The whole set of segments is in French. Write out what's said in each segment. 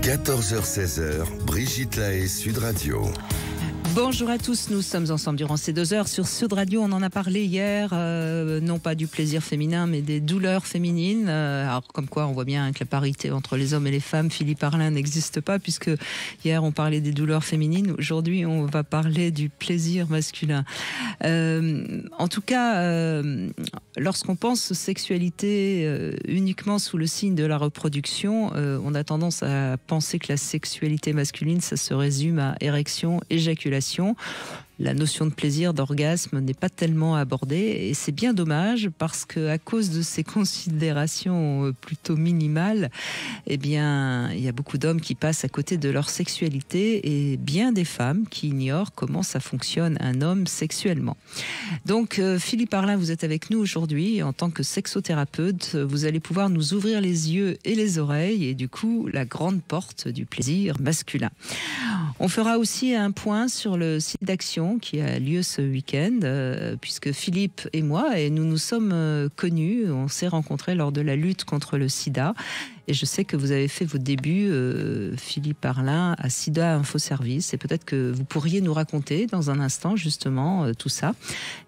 14h-16h, Brigitte Lahaie, Sud Radio. Bonjour à tous, nous sommes ensemble durant ces 2 heures sur Sud Radio. On en a parlé hier, non pas du plaisir féminin, mais des douleurs féminines. Alors comme quoi on voit bien que la parité entre les hommes et les femmes, Philippe Arlin, n'existe pas, puisque hier on parlait des douleurs féminines. Aujourd'hui on va parler du plaisir masculin. En tout cas, lorsqu'on pense sexualité uniquement sous le signe de la reproduction, on a tendance à penser que la sexualité masculine, ça se résume à érection, éjaculation. La notion de plaisir, d'orgasme n'est pas tellement abordée, et c'est bien dommage parce que à cause de ces considérations plutôt minimales, eh bien, il y a beaucoup d'hommes qui passent à côté de leur sexualité et bien des femmes qui ignorent comment ça fonctionne un homme sexuellement. Donc, Philippe Arlin, vous êtes avec nous aujourd'hui en tant que sexothérapeute. Vous allez pouvoir nous ouvrir les yeux et les oreilles et du coup la grande porte du plaisir masculin. On fera aussi un point sur le site d'action qui a lieu ce week-end, puisque Philippe et moi, nous nous sommes connus, on s'est rencontrés lors de la lutte contre le sida. Et je sais que vous avez fait vos débuts, Philippe Arlin, à Sida Info Service. Et peut-être que vous pourriez nous raconter dans un instant, justement, tout ça.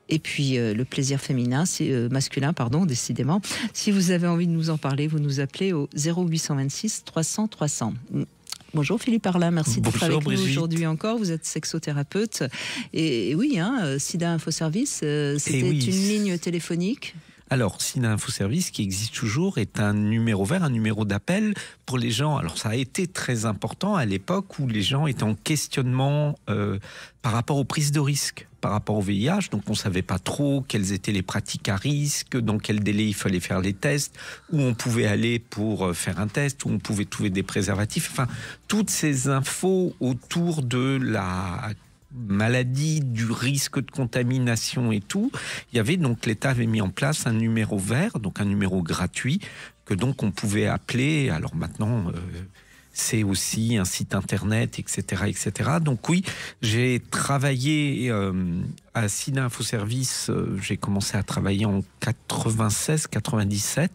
Et puis, le plaisir féminin, masculin, pardon, décidément. Si vous avez envie de nous en parler, vous nous appelez au 0826 300 300. Bonjour Philippe Arlin, merci d'être avec nous aujourd'hui encore. Vous êtes sexothérapeute. Et oui, Sida Info Service, c'était une ligne téléphonique. Alors, Sida Info Service, qui existe toujours, est un numéro vert, un numéro d'appel pour les gens. Alors, ça a été très important à l'époque où les gens étaient en questionnement par rapport aux prises de risques, par rapport au VIH. Donc, on ne savait pas trop quelles étaient les pratiques à risque, dans quel délai il fallait faire les tests, où on pouvait aller pour faire un test, où on pouvait trouver des préservatifs. Enfin, toutes ces infos autour de la maladie, du risque de contamination et tout. Il y avait donc, l'État avait mis en place un numéro vert, donc un numéro gratuit, que donc on pouvait appeler. Alors maintenant, c'est aussi un site internet, etc., etc. Donc oui, j'ai travaillé à Sida Info Service, j'ai commencé à travailler en 96-97.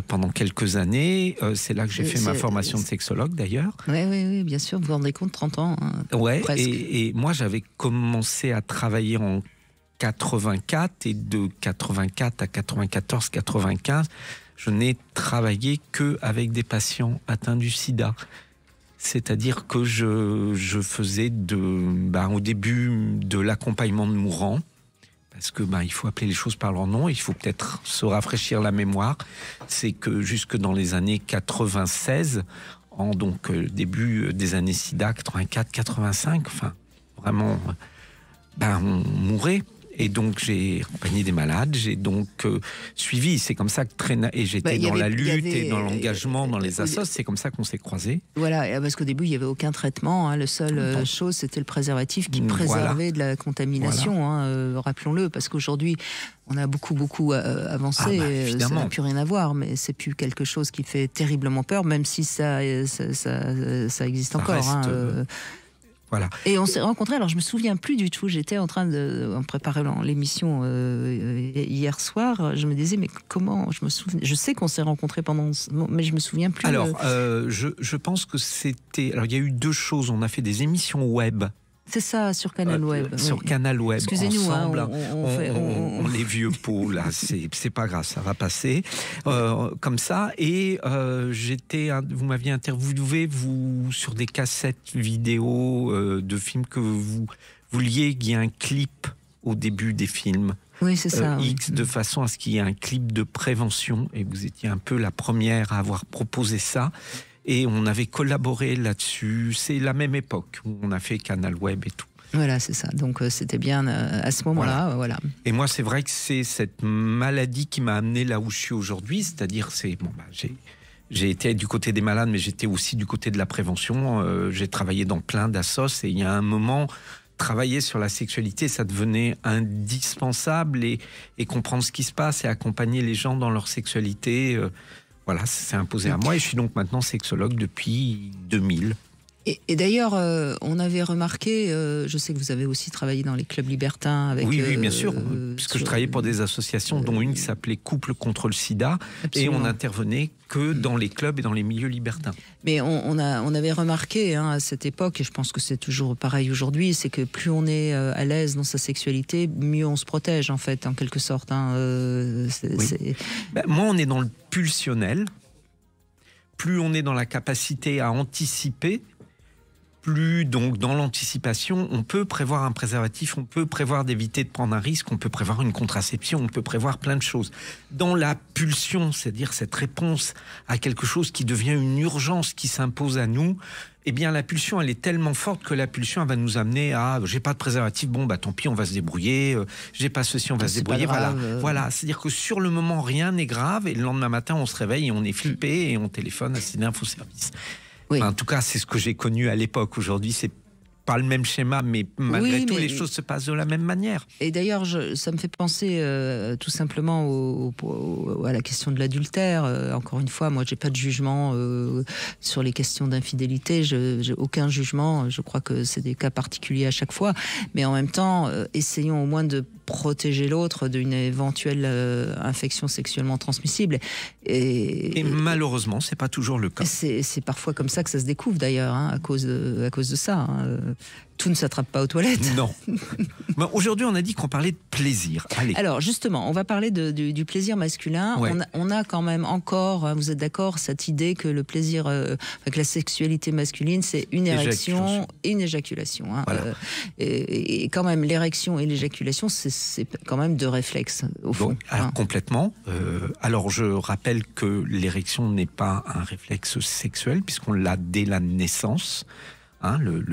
Pendant quelques années, c'est là que j'ai fait ma formation de sexologue d'ailleurs. Oui, bien sûr, vous vous rendez compte, 30 ans. Ouais, presque. Et moi j'avais commencé à travailler en 84 et de 84 à 94, 95, je n'ai travaillé que avec des patients atteints du sida. C'est-à-dire que je faisais au début de l'accompagnement de mourants. Parce que il faut appeler les choses par leur nom, il faut peut-être se rafraîchir la mémoire. C'est que jusque dans les années 96, début des années SIDA, 84, 85, enfin vraiment, on mourait. Et donc j'ai accompagné des malades, j'ai donc suivi. C'est comme ça que et j'étais dans la lutte et dans l'engagement, dans les assos. C'est comme ça qu'on s'est croisés. Voilà, parce qu'au début il n'y avait aucun traitement. La seule chose, c'était le préservatif qui préservait de la contamination. Rappelons-le, parce qu'aujourd'hui on a beaucoup avancé. Ça n'a plus rien à voir, mais c'est plus quelque chose qui fait terriblement peur, même si ça existe encore. Voilà. Et on s'est rencontrés, alors je me souviens plus du tout, j'étais en préparant l'émission hier soir, je me disais mais comment, je sais qu'on s'est rencontrés mais je me souviens plus. Alors, je pense que c'était, alors il y a eu 2 choses, on a fait des émissions web. C'est ça, sur Canal Web. Sur Canal Web, excusez-nous, ensemble. On les vieux pots, là, c'est pas grave, ça va passer. Comme ça, et vous m'aviez interviewé, sur des cassettes vidéo de films que vous vouliez qu'il y ait un clip au début des films. Oui, c'est ça. De façon à ce qu'il y ait un clip de prévention, et vous étiez un peu la première à avoir proposé ça. Et on avait collaboré là-dessus. C'est la même époque où on a fait Canal Web et tout. Voilà, c'est ça. Donc c'était bien à ce moment-là. Voilà. Et moi, c'est vrai que c'est cette maladie qui m'a amené là où je suis aujourd'hui. C'est-à-dire, j'ai été du côté des malades, mais j'étais aussi du côté de la prévention. J'ai travaillé dans plein d'assos. Et il y a un moment, travailler sur la sexualité, ça devenait indispensable. Et comprendre ce qui se passe et accompagner les gens dans leur sexualité... Voilà, ça s'est imposé à moi et je suis donc maintenant sexologue depuis 2000. Et d'ailleurs, on avait remarqué, je sais que vous avez aussi travaillé dans les clubs libertins avec. Oui, bien sûr, puisque je travaillais pour des associations, dont une qui s'appelait Couple contre le sida, absolument. Et on n'intervenait que dans les clubs et dans les milieux libertins. Mais on avait remarqué à cette époque, et je pense que c'est toujours pareil aujourd'hui, c'est que plus on est à l'aise dans sa sexualité, mieux on se protège en fait, en quelque sorte. Oui. Moins on est dans le pulsionnel, plus on est dans la capacité à anticiper. Plus donc dans l'anticipation, on peut prévoir un préservatif, on peut prévoir d'éviter de prendre un risque, on peut prévoir une contraception, on peut prévoir plein de choses. Dans la pulsion, c'est-à-dire cette réponse à quelque chose qui devient une urgence qui s'impose à nous, eh bien la pulsion elle est tellement forte que la pulsion elle va nous amener à j'ai pas de préservatif, bon bah tant pis on va se débrouiller, j'ai pas ceci on va se débrouiller, voilà. C'est-à-dire que sur le moment rien n'est grave et le lendemain matin on se réveille et on est flippé et on téléphone à Sida Info Service. Oui. En tout cas, c'est ce que j'ai connu à l'époque. Aujourd'hui, c'est pas le même schéma, mais malgré tout, les choses se passent de la même manière. Et d'ailleurs, ça me fait penser tout simplement à la question de l'adultère. Encore une fois, moi, j'ai pas de jugement sur les questions d'infidélité. J'ai aucun jugement. Je crois que c'est des cas particuliers à chaque fois. Mais en même temps, essayons au moins de protéger l'autre d'une éventuelle infection sexuellement transmissible. Et malheureusement, c'est pas toujours le cas. C'est parfois comme ça que ça se découvre d'ailleurs, à cause de ça. Tout ne s'attrape pas aux toilettes. Non. Aujourd'hui, on a dit qu'on parlait de plaisir. Allez. Alors justement, on va parler du plaisir masculin. Ouais. On a quand même encore, vous êtes d'accord, cette idée que le plaisir, que la sexualité masculine, c'est une érection et une éjaculation. Voilà. Et quand même, l'érection et l'éjaculation, c'est quand même deux réflexes, au fond. Donc, alors, complètement. Alors, je rappelle que l'érection n'est pas un réflexe sexuel, puisqu'on l'a dès la naissance.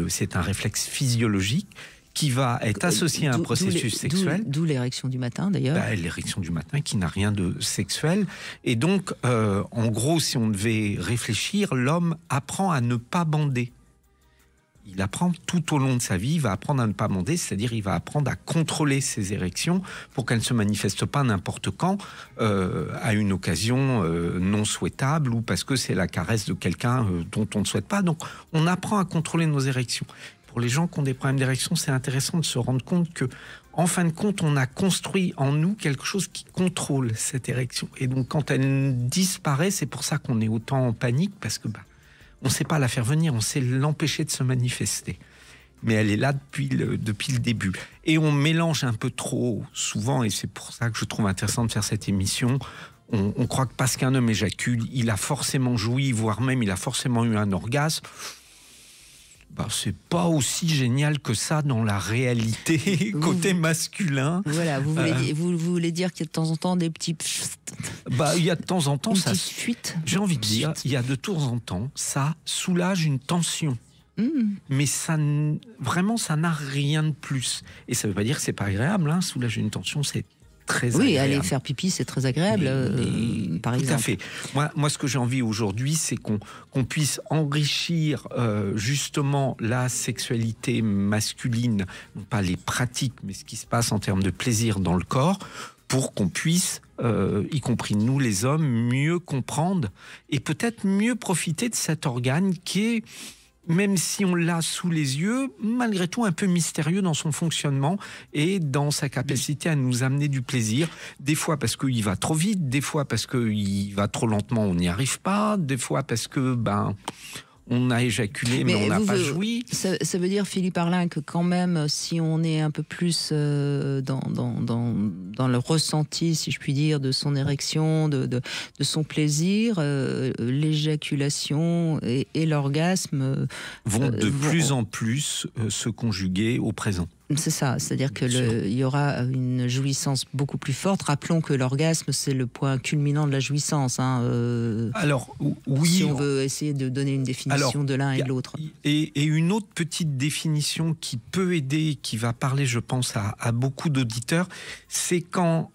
C'est un réflexe physiologique qui va être associé à un processus sexuel. D'où l'érection du matin, d'ailleurs. L'érection du matin qui n'a rien de sexuel. Et donc, en gros, si on devait réfléchir, l'homme apprend à ne pas bander. Il apprend tout au long de sa vie, il va apprendre à ne pas bander, c'est-à-dire il va apprendre à contrôler ses érections pour qu'elles ne se manifestent pas n'importe quand, à une occasion non souhaitable ou parce que c'est la caresse de quelqu'un dont on ne souhaite pas. Donc on apprend à contrôler nos érections. Pour les gens qui ont des problèmes d'érection, c'est intéressant de se rendre compte que, en fin de compte, on a construit en nous quelque chose qui contrôle cette érection. Et donc quand elle disparaît, c'est pour ça qu'on est autant en panique, parce que on ne sait pas la faire venir, on sait l'empêcher de se manifester. Mais elle est là depuis le début. Et on mélange un peu trop souvent, et c'est pour ça que je trouve intéressant de faire cette émission, on croit que parce qu'un homme éjacule, il a forcément joui, voire même il a forcément eu un orgasme. C'est pas aussi génial que ça dans la réalité, côté masculin. Voilà, vous voulez dire qu'il y a de temps en temps des petits... Il y a de temps en temps... Une petite fuite. J'ai envie de dire, il y a de temps en temps, ça soulage une tension. Mais vraiment, ça n'a rien de plus. Et ça veut pas dire que c'est pas agréable, soulager une tension, c'est très agréable. Oui, aller faire pipi, c'est très agréable, par exemple. Tout à fait. Moi, ce que j'ai envie aujourd'hui, c'est qu'on puisse enrichir justement la sexualité masculine, non pas les pratiques, mais ce qui se passe en termes de plaisir dans le corps, pour qu'on puisse, y compris nous les hommes, mieux comprendre et peut-être mieux profiter de cet organe qui est, même si on l'a sous les yeux, malgré tout un peu mystérieux dans son fonctionnement et dans sa capacité à nous amener du plaisir. Des fois parce qu'il va trop vite, des fois parce qu'il va trop lentement, on n'y arrive pas, des fois parce que on a éjaculé mais on n'a pas joui. Ça veut dire, Philippe Arlin, que quand même, si on est un peu plus dans le ressenti, si je puis dire, de son érection, de son plaisir, l'éjaculation et l'orgasme vont plus en plus se conjuguer au présent. C'est ça, c'est-à-dire qu'il y aura une jouissance beaucoup plus forte. Rappelons que l'orgasme, c'est le point culminant de la jouissance. Alors, oui. Si on veut essayer de donner une définition de l'un et de l'autre. Et une autre petite définition qui peut aider, qui va parler, je pense, à beaucoup d'auditeurs, c'est quand,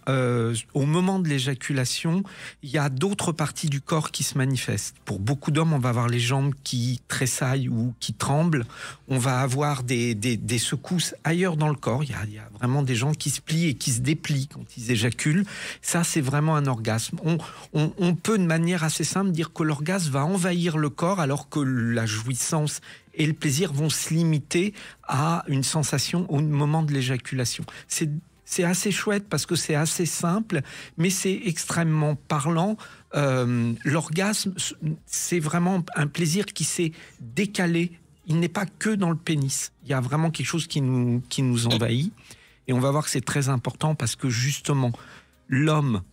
au moment de l'éjaculation, il y a d'autres parties du corps qui se manifestent. Pour beaucoup d'hommes, on va avoir les jambes qui tressaillent ou qui tremblent. On va avoir des secousses aériennes ailleurs dans le corps. Il y a vraiment des gens qui se plient et qui se déplient quand ils éjaculent. Ça, c'est vraiment un orgasme. On peut de manière assez simple dire que l'orgasme va envahir le corps alors que la jouissance et le plaisir vont se limiter à une sensation au moment de l'éjaculation. C'est assez chouette parce que c'est assez simple, mais c'est extrêmement parlant. L'orgasme, c'est vraiment un plaisir qui s'est décalé. Il n'est pas que dans le pénis. Il y a vraiment quelque chose qui nous envahit. Et on va voir que c'est très important parce que justement, l'homme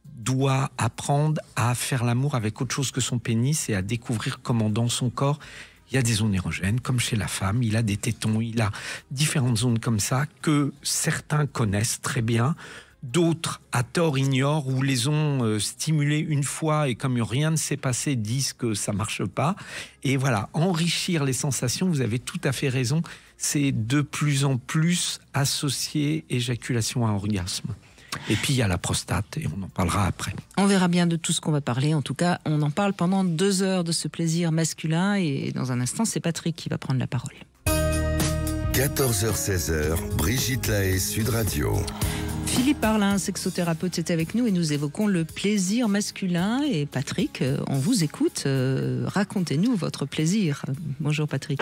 doit apprendre à faire l'amour avec autre chose que son pénis et à découvrir comment dans son corps, il y a des zones érogènes, comme chez la femme, il a des tétons, il a différentes zones comme ça que certains connaissent très bien, d'autres à tort ignorent ou les ont stimulés une fois et comme rien ne s'est passé, disent que ça marche pas. Et voilà, enrichir les sensations, vous avez tout à fait raison, c'est de plus en plus associé éjaculation à orgasme. Et puis il y a la prostate et on en parlera après. On verra bien de tout ce qu'on va parler. En tout cas, on en parle pendant 2 heures de ce plaisir masculin et dans un instant, c'est Patrick qui va prendre la parole. 14h-16h, Brigitte Lahaie, Sud Radio. Philippe Parlin, sexothérapeute, est avec nous et nous évoquons le plaisir masculin. Et Patrick, on vous écoute. Racontez-nous votre plaisir. Bonjour Patrick.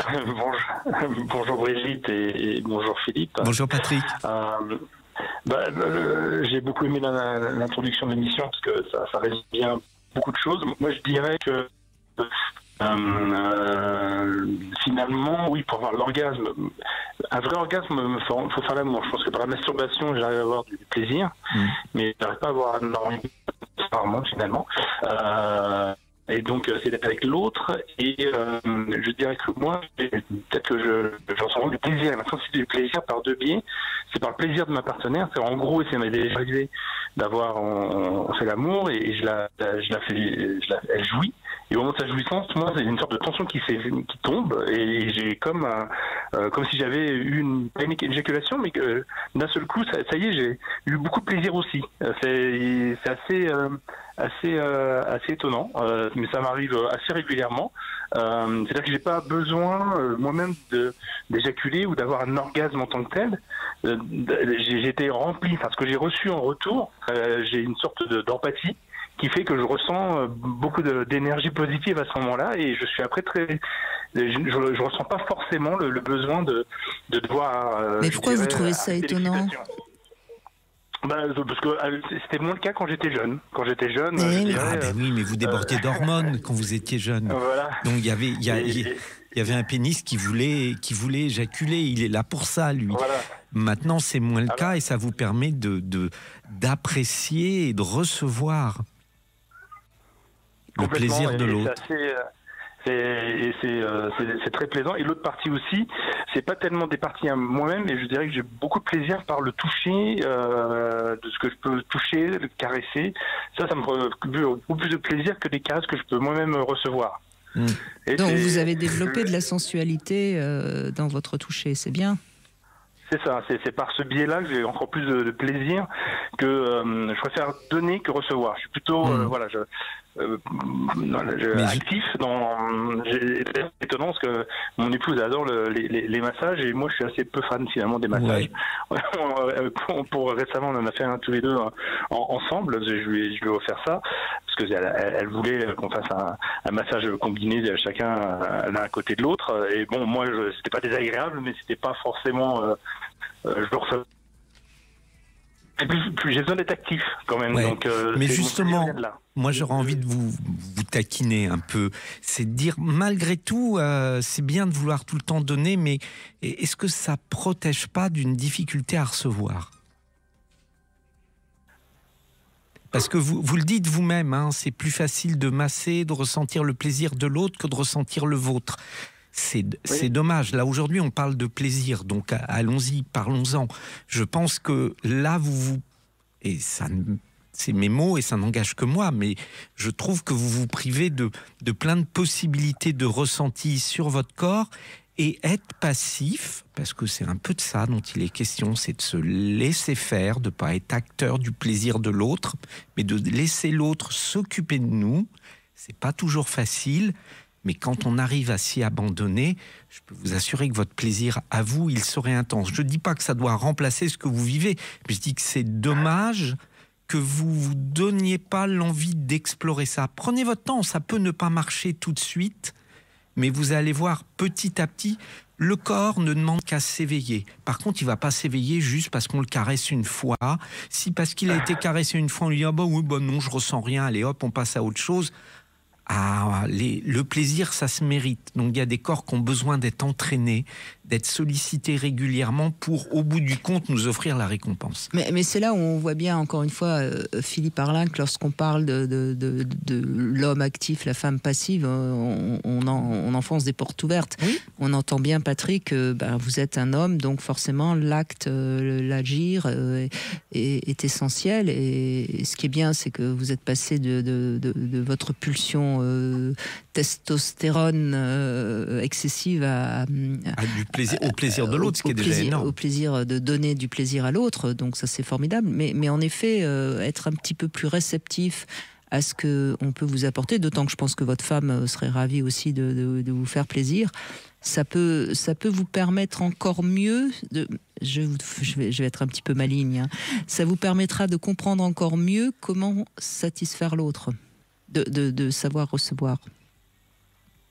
Bonjour Brigitte et bonjour Philippe. Bonjour Patrick. J'ai beaucoup aimé l'introduction de l'émission parce que ça résume bien beaucoup de choses. Moi, je dirais que finalement, oui, pour avoir l'orgasme, un vrai orgasme, il faut faire l'amour. Je pense que par la masturbation, j'arrive à avoir du plaisir, mais je n'arrive pas à avoir un orgasme rarement, finalement. Et donc, c'est d'être avec l'autre. Et je dirais que moi, peut-être que j'en sens du plaisir. Et maintenant, c'est du plaisir par 2 biais. C'est par le plaisir de ma partenaire. C'est en gros, ça m'est déjà arrivé d'avoir, on fait l'amour et elle jouit. Et au moment de sa jouissance, moi, c'est une sorte de tension qui tombe et j'ai comme si j'avais eu une éjaculation, mais que d'un seul coup, ça y est, j'ai eu beaucoup de plaisir aussi. C'est assez étonnant, mais ça m'arrive assez régulièrement. C'est-à-dire que j'ai pas besoin moi-même d'éjaculer ou d'avoir un orgasme en tant que tel. J'ai été rempli, parce que j'ai reçu en retour, j'ai une sorte d'empathie qui fait que je ressens beaucoup d'énergie positive à ce moment-là et je suis après je ressens pas forcément le besoin de devoir. Mais pourquoi vous trouvez ça étonnant ? Parce que c'était moins le cas quand j'étais jeune. Oui, mais vous débordiez d'hormones quand vous étiez jeune. Voilà. Donc il y avait un pénis qui voulait éjaculer. Il est là pour ça, lui. Voilà. Maintenant, c'est moins le cas et ça vous permet d'apprécier et de recevoir le plaisir de l'autre. C'est très plaisant. Et l'autre partie aussi, c'est pas tellement des parties à moi-même, mais je dirais que j'ai beaucoup de plaisir par le toucher, de ce que je peux toucher, le caresser. Ça me procure beaucoup plus de plaisir que des caresses que je peux moi-même recevoir. Donc vous avez développé de la sensualité dans votre toucher, c'est bien. C'est ça, c'est par ce biais-là que j'ai encore plus de plaisir, que je préfère donner que recevoir. Je suis plutôt actif c'est étonnant parce que mon épouse adore les massages et moi je suis assez peu fan finalement des massages. Pour récemment on en a fait un tous les deux ensemble, je lui ai offert ça parce que elle voulait qu'on fasse un massage combiné chacun l'un à côté de l'autre et bon moi c'était pas désagréable mais c'était pas forcément je le ressens. J'ai besoin d'être actif quand même. Donc, mais justement, moi j'aurais envie de vous taquiner un peu. C'est de dire, malgré tout, c'est bien de vouloir tout le temps donner, mais est-ce que ça protège pas d'une difficulté à recevoir ? Parce que vous le dites vous-même, hein, c'est plus facile de masser, de ressentir le plaisir de l'autre que de ressentir le vôtre. C'est dommage. Là, aujourd'hui, on parle de plaisir. Donc, allons-y, parlons-en. Je pense que là, et ça, c'est mes mots et ça n'engage que moi, mais je trouve que vous vous privez de plein de possibilités de ressenti sur votre corps et être passif, parce que c'est un peu de ça dont il est question, c'est de se laisser faire, de ne pas être acteur du plaisir de l'autre, mais de laisser l'autre s'occuper de nous. C'est pas toujours facile. Mais quand on arrive à s'y abandonner, je peux vous assurer que votre plaisir à vous, il serait intense. Je ne dis pas que ça doit remplacer ce que vous vivez, mais je dis que c'est dommage que vous vous donniez pas l'envie d'explorer ça. Prenez votre temps, ça peut ne pas marcher tout de suite, mais vous allez voir petit à petit, le corps ne demande qu'à s'éveiller. Par contre, il ne va pas s'éveiller juste parce qu'on le caresse une fois. Si parce qu'il a été caressé une fois, on lui dit « Ah bah oui, bah non, je ressens rien, allez hop, on passe à autre chose ». Le plaisir, ça se mérite. Donc il y a des corps qui ont besoin d'être entraînés, d'être sollicités régulièrement pour, au bout du compte, nous offrir la récompense. Mais c'est là où on voit bien, encore une fois, Philippe Arlin, que lorsqu'on parle de l'homme actif, la femme passive, on enfonce des portes ouvertes. Oui. On entend bien, Patrick, vous êtes un homme, donc forcément l'acte, l'agir est essentiel. Et ce qui est bien, c'est que vous êtes passé de votre pulsion testostérone excessive au plaisir de l'autre, ce qui est déjà énorme. Au plaisir de donner du plaisir à l'autre, donc ça c'est formidable. Mais en effet, être un petit peu plus réceptif à ce qu'on peut vous apporter, d'autant que je pense que votre femme serait ravie aussi de vous faire plaisir. Ça peut vous permettre encore mieux, je vais être un petit peu maligne, hein. Ça vous permettra de comprendre encore mieux comment satisfaire l'autre, de savoir recevoir.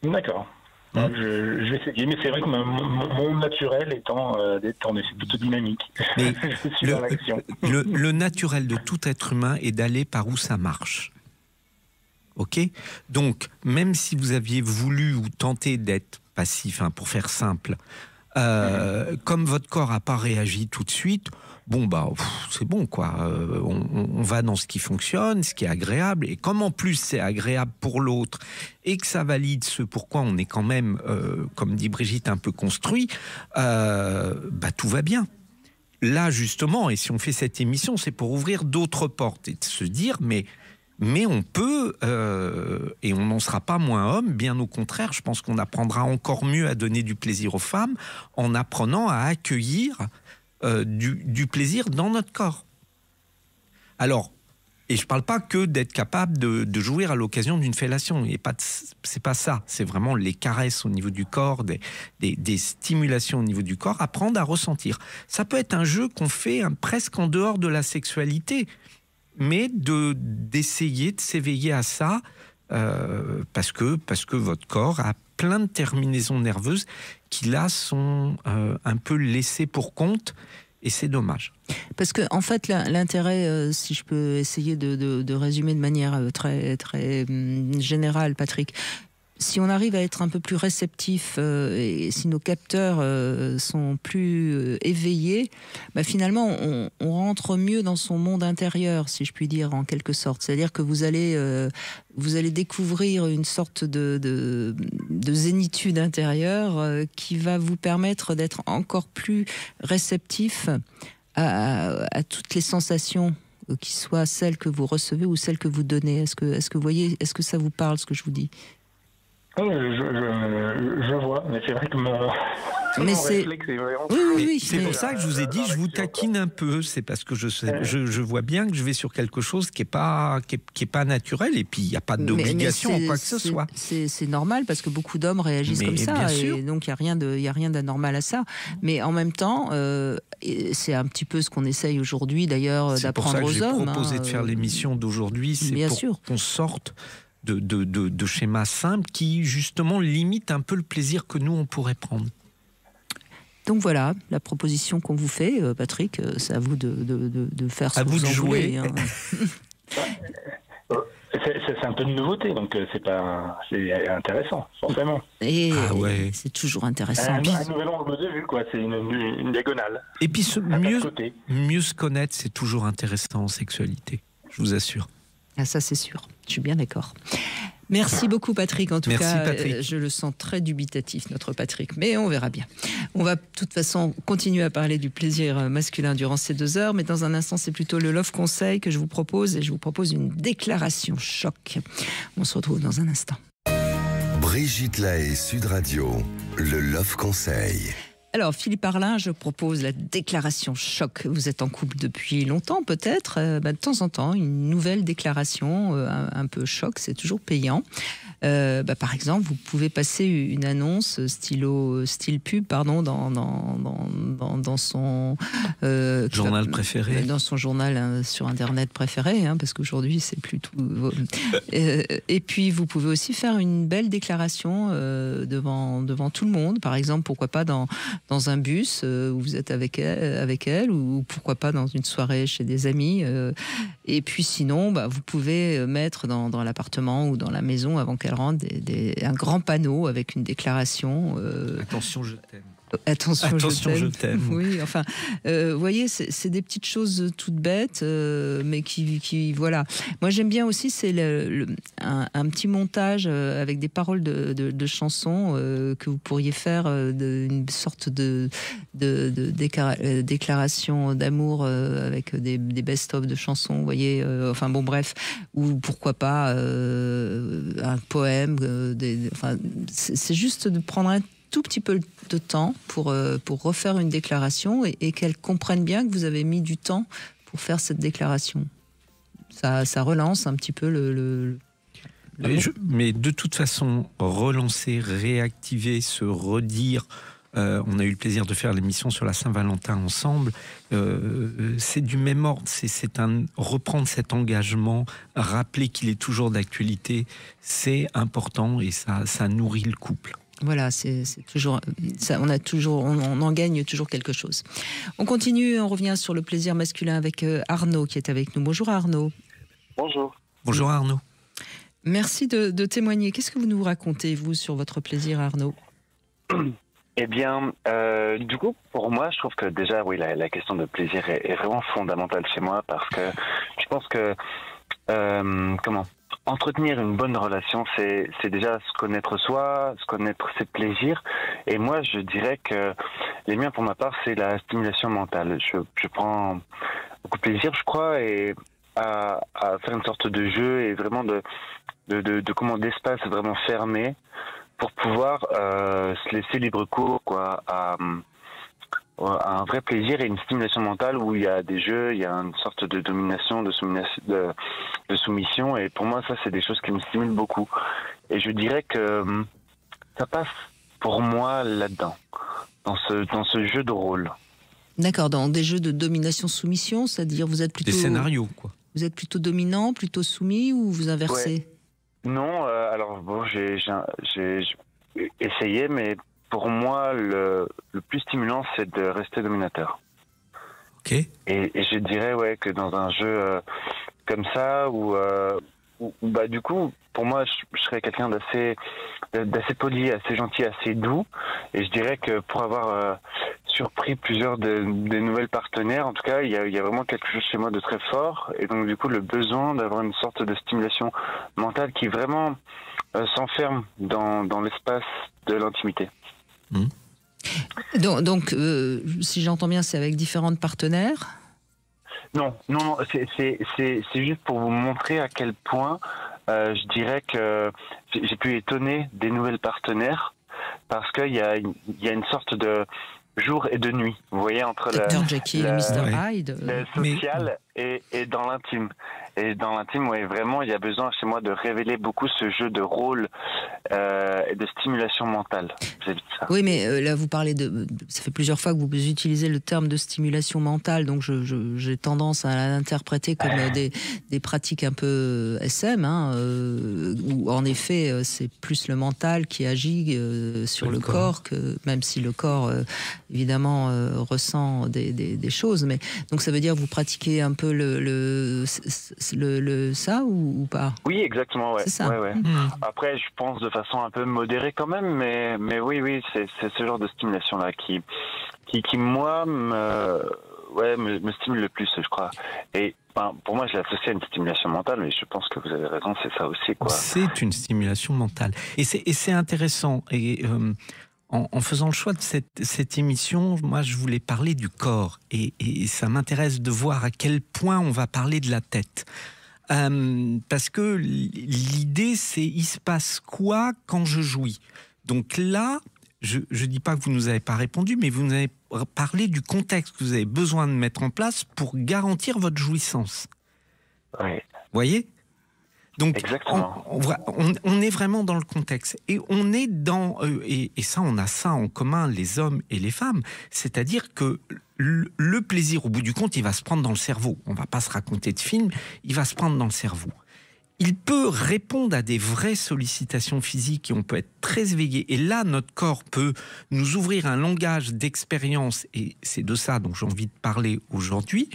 D'accord. Je vais essayer, mais c'est vrai que mon naturel étant c'est plutôt dynamique. Mais le naturel de tout être humain est d'aller par où ça marche. Ok ? Donc, même si vous aviez voulu ou tenté d'être passif, hein, pour faire simple, comme votre corps n'a pas réagi tout de suite, c'est bon, quoi. On va dans ce qui fonctionne, ce qui est agréable. Et comme en plus c'est agréable pour l'autre et que ça valide ce pourquoi on est quand même, comme dit Brigitte, un peu construit, tout va bien. Là, justement, et si on fait cette émission, c'est pour ouvrir d'autres portes et de se dire, mais on peut, et on n'en sera pas moins homme, bien au contraire, je pense qu'on apprendra encore mieux à donner du plaisir aux femmes en apprenant à accueillir du plaisir dans notre corps. Alors, et je ne parle pas que d'être capable de jouir à l'occasion d'une fellation, c'est pas ça, c'est vraiment les caresses au niveau du corps, des stimulations au niveau du corps, apprendre à ressentir. Ça peut être un jeu qu'on fait presque en dehors de la sexualité, mais d'essayer de s'éveiller à ça, parce que votre corps a plein de terminaisons nerveuses qui là sont un peu laissées pour compte, et c'est dommage. Parce que en fait l'intérêt, si je peux essayer de résumer de manière très très générale, Patrick, si on arrive à être un peu plus réceptif et si nos capteurs sont plus éveillés, finalement on rentre mieux dans son monde intérieur, si je puis dire, en quelque sorte. C'est-à-dire que vous allez découvrir une sorte de zénitude intérieure qui va vous permettre d'être encore plus réceptif à toutes les sensations, qui soient celles que vous recevez ou celles que vous donnez. Est-ce que vous voyez, est-ce que ça vous parle, ce que je vous dis ? Oui, je vois, mais c'est vrai que mon réflexe est vraiment... Oui, c'est pour ça que je vous ai dit, je vous taquine un peu. C'est parce que je vois bien que je vais sur quelque chose qui est pas naturel, et puis il n'y a pas d'obligation ou quoi que ce soit. C'est normal, parce que beaucoup d'hommes réagissent comme ça, et donc il n'y a rien d'anormal à ça. Mais en même temps, c'est un petit peu ce qu'on essaye aujourd'hui, d'ailleurs, d'apprendre aux hommes. C'est pour ça que j'ai proposé de faire l'émission d'aujourd'hui, c'est pour qu'on sorte de schémas simples qui, justement, limitent un peu le plaisir que nous, on pourrait prendre. Donc voilà, la proposition qu'on vous fait, Patrick, c'est à vous de faire ce que vous en jouer. Voulez. Hein. C'est un peu de nouveauté, donc c'est intéressant, forcément. Et c'est toujours intéressant. Un nouvel angle de vue, quoi. C'est une diagonale. Et puis mieux se connaître, c'est toujours intéressant en sexualité, je vous assure. Ah, ça c'est sûr, je suis bien d'accord. Merci beaucoup, Patrick. En tout cas, Patrick. Je le sens très dubitatif, notre Patrick, mais on verra bien. On va de toute façon continuer à parler du plaisir masculin durant ces 2 heures, mais dans un instant, c'est plutôt le Love Conseil que je vous propose, et je vous propose une déclaration choc. On se retrouve dans un instant. Brigitte Lahaie, Sud Radio, le Love Conseil. Alors, Philippe Arlin, je propose la déclaration choc. Vous êtes en couple depuis longtemps, peut-être. De temps en temps, une nouvelle déclaration un peu choc, c'est toujours payant. Par exemple, vous pouvez passer une annonce style pub, pardon, dans son journal préféré, dans son journal sur Internet préféré, parce qu'aujourd'hui c'est plus tout. Et puis vous pouvez aussi faire une belle déclaration devant tout le monde. Par exemple, pourquoi pas dans un bus où vous êtes avec elle, ou pourquoi pas dans une soirée chez des amis. Et puis sinon, vous pouvez mettre dans l'appartement ou dans la maison avant qu'elle rentre un grand panneau avec une déclaration. Attention, je t'aime. Attention, je t'aime. Oui, enfin, vous voyez, c'est des petites choses toutes bêtes, mais qui voilà. Moi, j'aime bien aussi, c'est un petit montage avec des paroles de chansons que vous pourriez faire, une sorte de déclaration d'amour avec des best-of de chansons, vous voyez. Enfin bon, bref, ou pourquoi pas un poème. C'est juste de prendre un tout petit peu de temps pour refaire une déclaration et qu'elle comprenne bien que vous avez mis du temps pour faire cette déclaration. Ça relance un petit peu mais de toute façon, relancer, réactiver, se redire. On a eu le plaisir de faire l'émission sur la Saint-Valentin ensemble. C'est du même ordre. C'est reprendre cet engagement, rappeler qu'il est toujours d'actualité. C'est important et ça nourrit le couple. Voilà, c'est toujours ça, on en gagne toujours quelque chose. On continue, on revient sur le plaisir masculin avec Arnaud qui est avec nous. Bonjour Arnaud. Bonjour. Bonjour Arnaud. Merci de témoigner. Qu'est-ce que vous nous racontez, vous, sur votre plaisir, Arnaud ? Eh bien, du coup, pour moi, je trouve que déjà, oui, la question de plaisir est vraiment fondamentale chez moi parce que je pense que entretenir une bonne relation, c'est déjà se connaître soi, se connaître ses plaisirs. Et moi, je dirais que les miens, pour ma part, c'est la stimulation mentale. Je prends beaucoup de plaisir, je crois, à faire une sorte de jeu et vraiment d'espace vraiment fermé pour pouvoir se laisser libre cours, quoi, à un vrai plaisir et une stimulation mentale où il y a des jeux, il y a une sorte de domination, de soumission, et pour moi ça c'est des choses qui me stimulent beaucoup. Et je dirais que ça passe pour moi là-dedans, dans ce jeu de rôle. D'accord, dans des jeux de domination-soumission, c'est-à-dire vous êtes plutôt... Des scénarios, quoi. Vous êtes plutôt dominant, plutôt soumis, ou vous inversez ? Non, alors bon, j'ai essayé, mais pour moi, le plus stimulant, c'est de rester dominateur. Ok. Et je dirais que dans un jeu comme ça, où du coup, pour moi, je serais quelqu'un d'assez poli, assez gentil, assez doux. Et je dirais que pour avoir surpris plusieurs des nouvelles partenaires, en tout cas, il y a vraiment quelque chose chez moi de très fort. Et donc, du coup, le besoin d'avoir une sorte de stimulation mentale qui vraiment s'enferme dans l'espace de l'intimité. Donc, si j'entends bien, c'est avec différentes partenaires ? Non, c'est juste pour vous montrer à quel point je dirais que j'ai pu étonner des nouvelles partenaires parce qu'il y a une sorte de jour et de nuit, vous voyez, entre Dr. Jekyll et Mr. Hyde. Le social et dans l'intime. Et dans l'intime, oui, vraiment, il y a besoin chez moi de révéler beaucoup ce jeu de rôle et de stimulation mentale vis-à-vis de ça. Oui, mais là, vous parlez ça fait plusieurs fois que vous utilisez le terme de stimulation mentale, donc j'ai tendance à l'interpréter comme des pratiques un peu SM, où en effet, c'est plus le mental qui agit sur le corps, même si le corps, évidemment, ressent des choses. Mais, donc ça veut dire que vous pratiquez un peu ça ou pas? Oui, exactement, ouais. C'est ça. Ouais. Après, je pense de façon un peu modérée quand même, mais oui, c'est ce genre de stimulation-là qui moi, me stimule le plus, je crois. Et pour moi, je l'associe à une stimulation mentale, mais je pense que vous avez raison, c'est ça aussi, quoi. C'est une stimulation mentale. Et c'est intéressant. Et en faisant le choix de cette émission, moi, je voulais parler du corps. Et ça m'intéresse de voir à quel point on va parler de la tête. Parce que l'idée, c'est il se passe quoi quand je jouis? Donc là, je ne dis pas que vous ne nous avez pas répondu, mais vous nous avez parlé du contexte que vous avez besoin de mettre en place pour garantir votre jouissance. Oui. Voyez? Donc, Exactement. on est vraiment dans le contexte. Et on est dans... et ça, on a ça en commun, les hommes et les femmes. C'est-à-dire que le plaisir, au bout du compte, il va se prendre dans le cerveau. On ne va pas se raconter de film, il va se prendre dans le cerveau. Il peut répondre à des vraies sollicitations physiques et on peut être très éveillé. Et là, notre corps peut nous ouvrir un langage d'expérience et c'est de ça dont j'ai envie de parler aujourd'hui.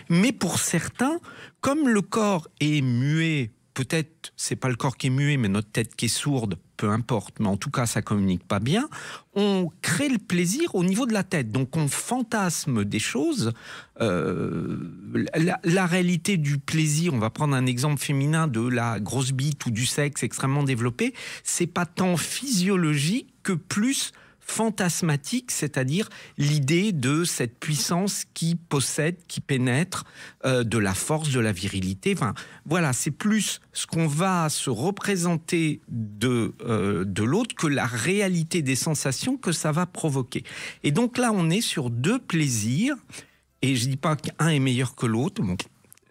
Mais pour certains, comme le corps est muet, peut-être c'est pas le corps qui est muet, mais notre tête qui est sourde, peu importe, mais en tout cas ça communique pas bien, on crée le plaisir au niveau de la tête. Donc on fantasme des choses. La réalité du plaisir, on va prendre un exemple féminin de la grosse bite ou du sexe extrêmement développé, c'est pas tant physiologique que plus fantasmatique, c'est-à-dire l'idée de cette puissance qui possède, qui pénètre, de la force, de la virilité. Enfin, voilà, c'est plus ce qu'on va se représenter de l'autre que la réalité des sensations que ça va provoquer. Et donc là, on est sur deux plaisirs, et je ne dis pas qu'un est meilleur que l'autre, bon,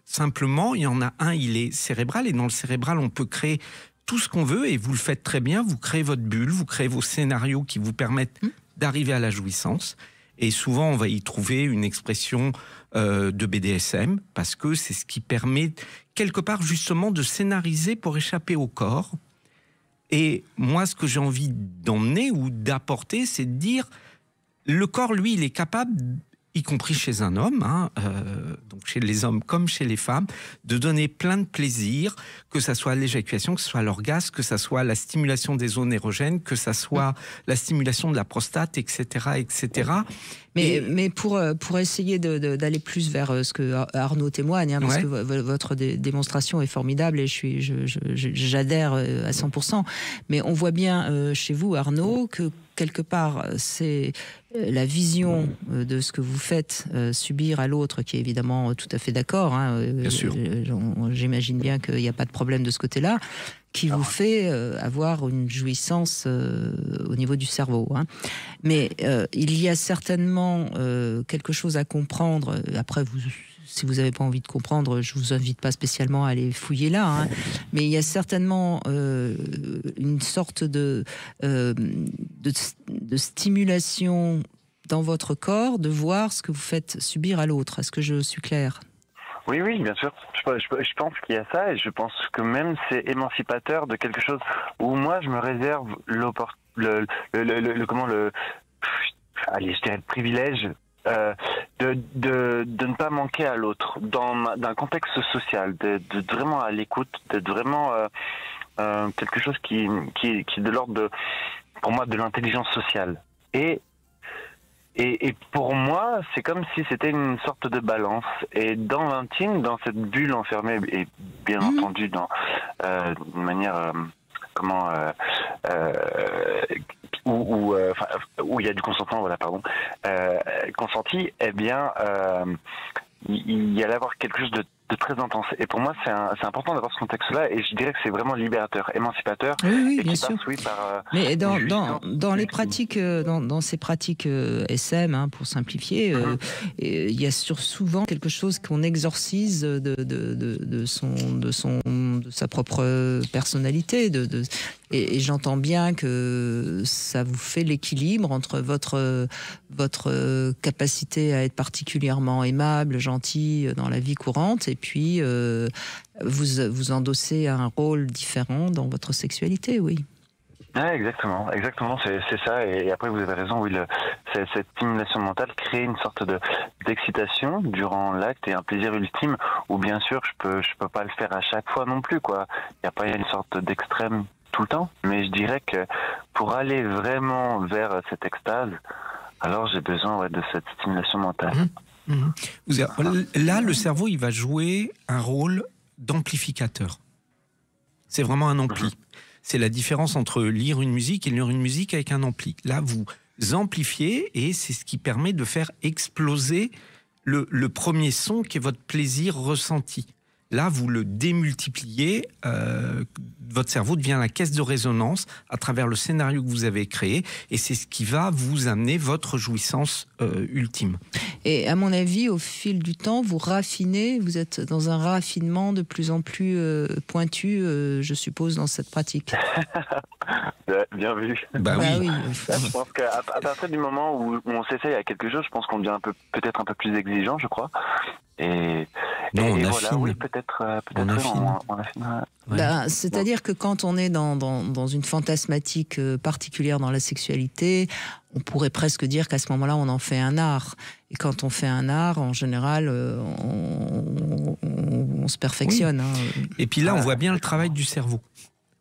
simplement, il y en a un, il est cérébral, et dans le cérébral, on peut créer tout ce qu'on veut, et vous le faites très bien, vous créez votre bulle, vous créez vos scénarios qui vous permettent d'arriver à la jouissance. Et souvent, on va y trouver une expression de BDSM, parce que c'est ce qui permet, quelque part, justement, de scénariser pour échapper au corps. Et moi, ce que j'ai envie d'emmener ou d'apporter, c'est de dire, le corps, lui, il est capable, y compris chez un homme, donc chez les hommes comme chez les femmes, de donner plein de plaisir, que ça soit l'éjaculation, que ce soit l'orgasme, que ça soit la stimulation des zones érogènes, que ça soit la stimulation de la prostate, etc., etc. Mais pour essayer d'aller plus vers ce que Arnaud témoigne, parce que votre démonstration est formidable et j'adhère à 100%. Mais on voit bien chez vous, Arnaud, que quelque part, c'est la vision de ce que vous faites subir à l'autre, qui est évidemment tout à fait d'accord. Bien sûr. J'imagine bien qu'il n'y a pas de problème de ce côté-là, qui vous fait avoir une jouissance au niveau du cerveau. Mais il y a certainement quelque chose à comprendre. Après, si vous n'avez pas envie de comprendre, je ne vous invite pas spécialement à aller fouiller là. Mais il y a certainement une sorte de stimulation dans votre corps, de voir ce que vous faites subir à l'autre. Est-ce que je suis claire ? Oui, bien sûr. Je pense qu'il y a ça, et je pense que même c'est émancipateur de quelque chose où moi je me réserve le privilège de ne pas manquer à l'autre dans un contexte social, d'être vraiment à l'écoute, d'être vraiment quelque chose qui est de l'ordre pour moi de l'intelligence sociale. Et pour moi, c'est comme si c'était une sorte de balance. Et dans l'intime, dans cette bulle enfermée, et bien entendu dans une manière où il y a du consentement, consenti, eh bien, il y allait avoir quelque chose de très intense. Et pour moi, c'est important d'avoir ce contexte-là, et je dirais que c'est vraiment libérateur, émancipateur. Oui, et bien qui sûr. passe, par, mais dans les pratiques, dans ces pratiques SM, pour simplifier, il y a souvent quelque chose qu'on exorcise de sa propre personnalité. Et j'entends bien que ça vous fait l'équilibre entre votre capacité à être particulièrement aimable, gentil dans la vie courante, et puis vous endossez un rôle différent dans votre sexualité, oui. Ouais, exactement, c'est ça. Et après, vous avez raison, oui, cette stimulation mentale crée une sorte d'excitation durant l'acte et un plaisir ultime, où bien sûr, je peux pas le faire à chaque fois non plus, quoi. Il n'y a pas une sorte d'extrême tout le temps, mais je dirais que pour aller vraiment vers cette extase, alors j'ai besoin de cette stimulation mentale. Là, le cerveau, il va jouer un rôle d'amplificateur. C'est vraiment un ampli. C'est la différence entre lire une musique et lire une musique avec un ampli. Là, vous amplifiez, et c'est ce qui permet de faire exploser le premier son qui est votre plaisir ressenti. Là, vous le démultipliez, votre cerveau devient la caisse de résonance à travers le scénario que vous avez créé, et c'est ce qui va vous amener votre jouissance ultime. Et à mon avis, au fil du temps, vous raffinez, vous êtes dans un raffinement de plus en plus pointu, je suppose, dans cette pratique. Bien vu. Bah oui. Je pense qu'à partir du moment où on s'essaye à quelque chose, je pense qu'on devient peut-être un peu plus exigeant, je crois. Et voilà, oui, peut-être on affine. Ouais. Ben, c'est-à-dire que quand on est dans une fantasmatique particulière dans la sexualité, on pourrait presque dire qu'à ce moment-là, on en fait un art. Et quand on fait un art, en général, on se perfectionne. Oui. Hein. Et puis là, on voit bien le travail du cerveau.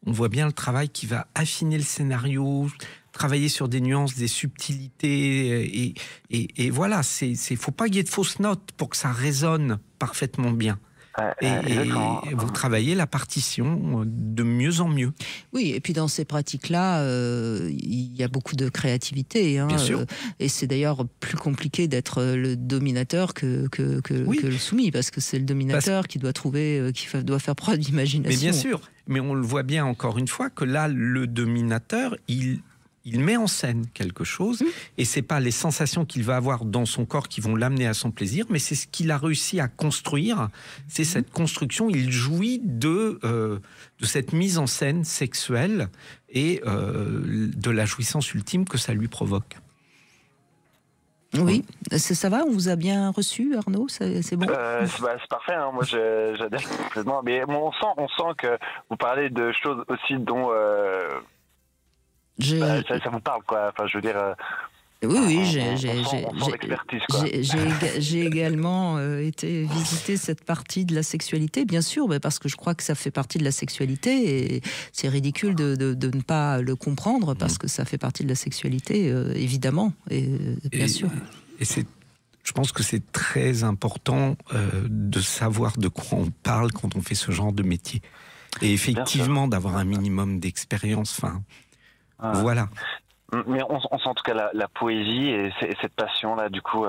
On voit bien le travail qui va affiner le scénario, travailler sur des nuances, des subtilités. Et voilà, faut pas qu'il y ait de fausses notes pour que ça résonne parfaitement bien. Et vous travaillez la partition de mieux en mieux. Oui, et puis dans ces pratiques-là, il y a beaucoup de créativité. Hein, bien sûr. Et c'est d'ailleurs plus compliqué d'être le dominateur que le soumis, parce que c'est le dominateur qui doit trouver, qui doit faire preuve d'imagination. Mais bien sûr, mais on le voit bien encore une fois que là, le dominateur, il met en scène quelque chose, et c'est pas les sensations qu'il va avoir dans son corps qui vont l'amener à son plaisir, mais c'est ce qu'il a réussi à construire, c'est cette construction. Il jouit de cette mise en scène sexuelle et de la jouissance ultime que ça lui provoque. Oui, ça va, on vous a bien reçu, Arnaud, c'est bon. C'est parfait, hein. Moi j'adhère complètement, mais on sent que vous parlez de choses aussi dont... ça vous parle, quoi. Enfin, je veux dire. Oui, j'ai également été visiter cette partie de la sexualité, bien sûr, parce que je crois que ça fait partie de la sexualité, et c'est ridicule de ne pas le comprendre, parce que ça fait partie de la sexualité, évidemment, et bien sûr. Et je pense que c'est très important de savoir de quoi on parle quand on fait ce genre de métier. Et effectivement, d'avoir un minimum d'expérience, voilà. Mais on sent en tout cas la poésie et cette passion-là, du coup,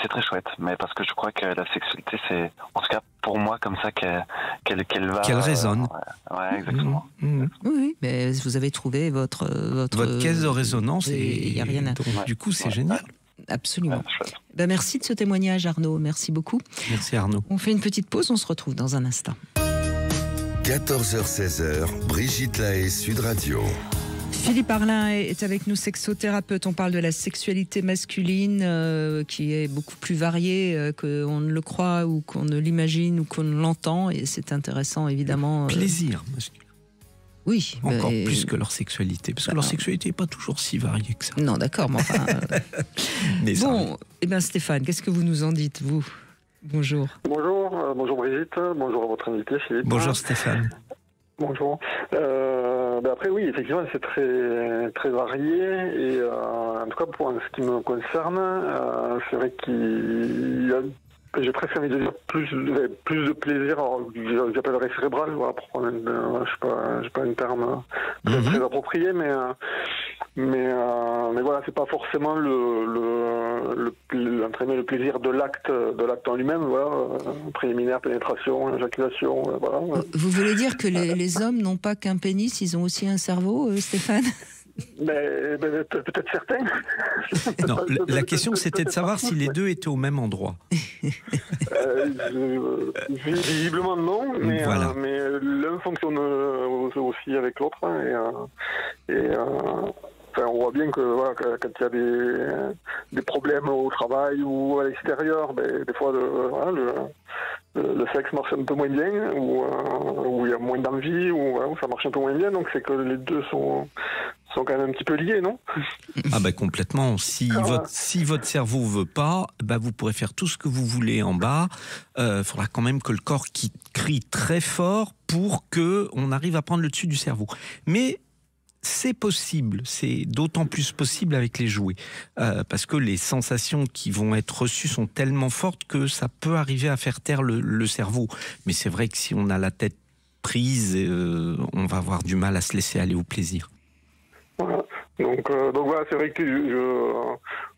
c'est très chouette. Mais parce que je crois que la sexualité, c'est, en tout cas pour moi, comme ça qu'elle va... Qu'elle résonne. Ouais, exactement. Oui, mais vous avez trouvé votre caisse de résonance, et il n'y a rien à... Donc, du coup, c'est génial. Absolument. Merci de ce témoignage, Arnaud. Merci beaucoup. Merci, Arnaud. On fait une petite pause, on se retrouve dans un instant. 14h-16h, Brigitte Lahaie, Sud Radio. Philippe Arlin est avec nous, sexothérapeute. On parle de la sexualité masculine qui est beaucoup plus variée qu'on ne le croit ou qu'on ne l'imagine ou qu'on ne l'entend. Et c'est intéressant, évidemment. Plaisir masculin. Oui. Encore plus que leur sexualité. Parce que leur sexualité n'est pas toujours si variée que ça. Non, d'accord, mais enfin... mais bon, Stéphane, qu'est-ce que vous nous en dites, vous ? Bonjour. Bonjour Brigitte, bonjour à votre invité Philippe. Bonjour Stéphane. Bonjour. Après oui, effectivement c'est très très varié, et en tout cas pour ce qui me concerne, c'est vrai qu'il y a, j'ai presque envie de dire plus de plaisir, j'appellerais cérébral, voilà, pour prendre j'ai pas un terme très approprié, mais voilà, c'est pas forcément entraîner le plaisir de l'acte en lui-même, voilà, préliminaire, pénétration, éjaculation, voilà. Vous voulez dire que les hommes n'ont pas qu'un pénis, ils ont aussi un cerveau, Stéphane ? Peut-être certains. Non, la question c'était de savoir si les deux étaient au même endroit. Visiblement non, mais, voilà. Mais l'un fonctionne aussi avec l'autre, on voit bien que voilà, quand il y a des problèmes au travail ou à l'extérieur, des fois le sexe marche un peu moins bien, ou il y a moins d'envie, ou ça marche un peu moins bien, donc c'est que les deux sont quand même un petit peu liés, non ? Ah complètement. Si votre cerveau veut pas, vous pourrez faire tout ce que vous voulez en bas. Faudra quand même que le corps qui crie très fort pour que on arrive à prendre le dessus du cerveau. Mais c'est possible, c'est d'autant plus possible avec les jouets, parce que les sensations qui vont être reçues sont tellement fortes que ça peut arriver à faire taire le cerveau. Mais c'est vrai que si on a la tête prise, on va avoir du mal à se laisser aller au plaisir. Voilà. Donc voilà, c'est vrai que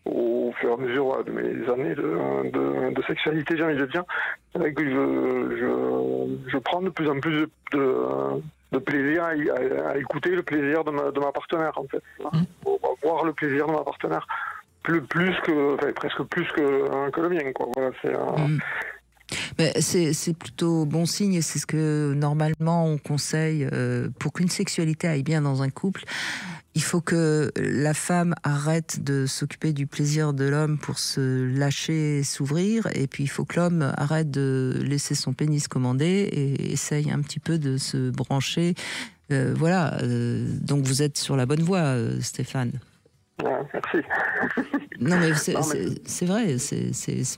au fur et à mesure de mes années de sexualité, j'ai envie de dire, c'est vrai que je prends de plus en plus de plaisir à écouter le plaisir de ma partenaire, en fait. Voir le plaisir de ma partenaire presque plus que le mien, quoi. Voilà, c'est plutôt bon signe et c'est ce que normalement on conseille pour qu'une sexualité aille bien dans un couple. Il faut que la femme arrête de s'occuper du plaisir de l'homme pour se lâcher, s'ouvrir, et puis il faut que l'homme arrête de laisser son pénis commander et essaye un petit peu de se brancher. Voilà, donc vous êtes sur la bonne voie, Stéphane. Ouais, merci. Non mais c'est vrai,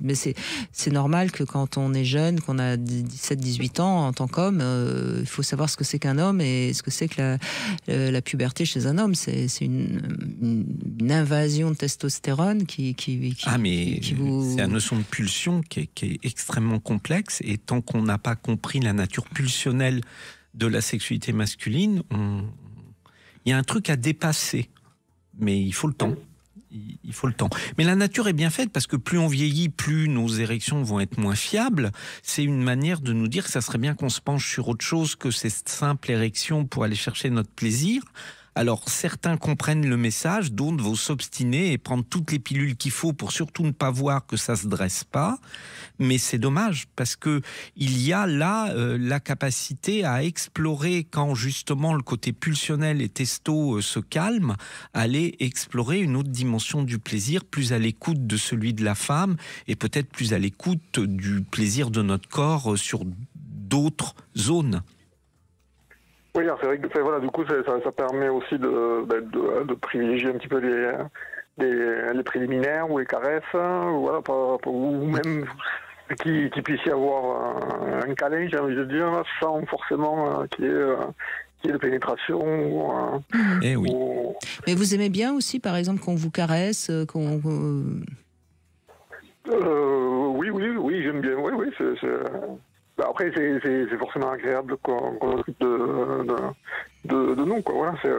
mais c'est normal que quand on est jeune, qu'on a 17-18 ans en tant qu'homme, il faut savoir ce que c'est qu'un homme et ce que c'est que la puberté chez un homme. C'est une invasion de testostérone qui vous... C'est la notion de pulsion qui est extrêmement complexe, et tant qu'on n'a pas compris la nature pulsionnelle de la sexualité masculine, il y a un truc à dépasser. Mais il faut le temps. Il faut le temps. Mais la nature est bien faite, parce que plus on vieillit, plus nos érections vont être moins fiables. C'est une manière de nous dire que ça serait bien qu'on se penche sur autre chose que cette simple érection pour aller chercher notre plaisir. Alors certains comprennent le message, d'autres vont s'obstiner et prendre toutes les pilules qu'il faut pour surtout ne pas voir que ça se dresse pas. Mais c'est dommage, parce que il y a là la capacité à explorer, quand justement le côté pulsionnel et testo se calme, aller explorer une autre dimension du plaisir, plus à l'écoute de celui de la femme et peut-être plus à l'écoute du plaisir de notre corps sur d'autres zones. Oui, c'est vrai que voilà, du coup, ça permet aussi de privilégier un petit peu les préliminaires ou les caresses, voilà, ou même qu'il puisse y avoir un câlin, j'ai envie de dire, sans forcément qu'il y ait de pénétration. Oui. Mais vous aimez bien aussi, par exemple, qu'on vous caresse, Oui, j'aime bien. Oui, après, c'est forcément agréable qu'on s'occupe de nous, quoi. Voilà, il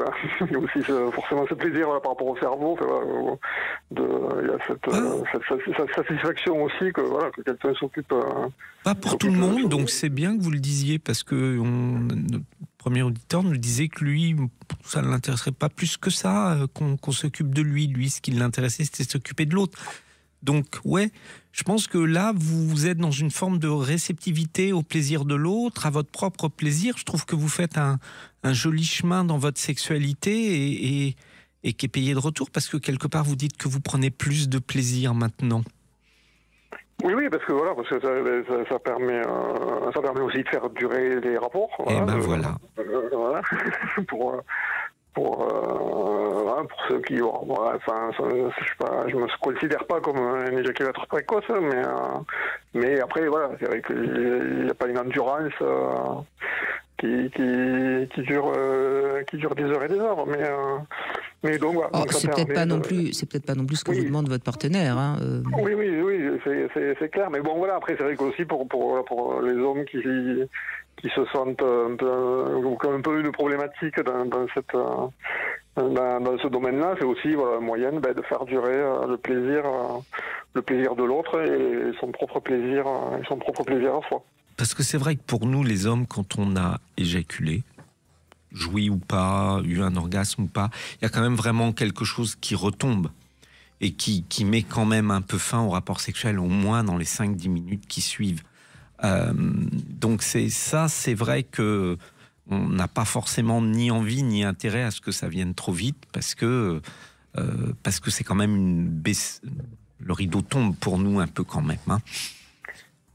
y a aussi forcément ce plaisir par rapport au cerveau. Il y a cette satisfaction aussi que quelqu'un s'occupe. Pas pour tout le monde, donc c'est bien que vous le disiez, parce que notre premier auditeur nous disait que lui, ça ne l'intéresserait pas plus que ça, qu'on s'occupe de lui. Lui, ce qui l'intéressait, c'était s'occuper de l'autre. Donc, ouais, je pense que là, vous êtes dans une forme de réceptivité au plaisir de l'autre, à votre propre plaisir. Je trouve que vous faites un joli chemin dans votre sexualité et qui est payé de retour, parce que quelque part, vous dites que vous prenez plus de plaisir maintenant. Oui, parce que ça permet aussi de faire durer les rapports. Voilà. Pour ceux qui, je me considère pas comme un éjaculateur précoce, mais après voilà, c'est vrai qu'il n'y a pas une endurance qui dure des heures et des heures, mais donc voilà. C'est peut-être pas non plus ce que vous demande votre partenaire. Hein, Oui, c'est clair, mais bon voilà, après c'est vrai qu'aussi pour les hommes qui se sentent un peu une problématique dans ce domaine-là, c'est aussi un moyen de faire durer le plaisir de l'autre et son propre plaisir à soi. Parce que c'est vrai que pour nous, les hommes, quand on a éjaculé, joui ou pas, eu un orgasme ou pas, il y a quand même vraiment quelque chose qui retombe et qui met quand même un peu fin au rapport sexuel, au moins dans les 5-10 minutes qui suivent. Donc c'est vrai que on n'a pas forcément ni envie ni intérêt à ce que ça vienne trop vite, parce que c'est quand même une baisse. Le rideau tombe pour nous un peu quand même. Hein.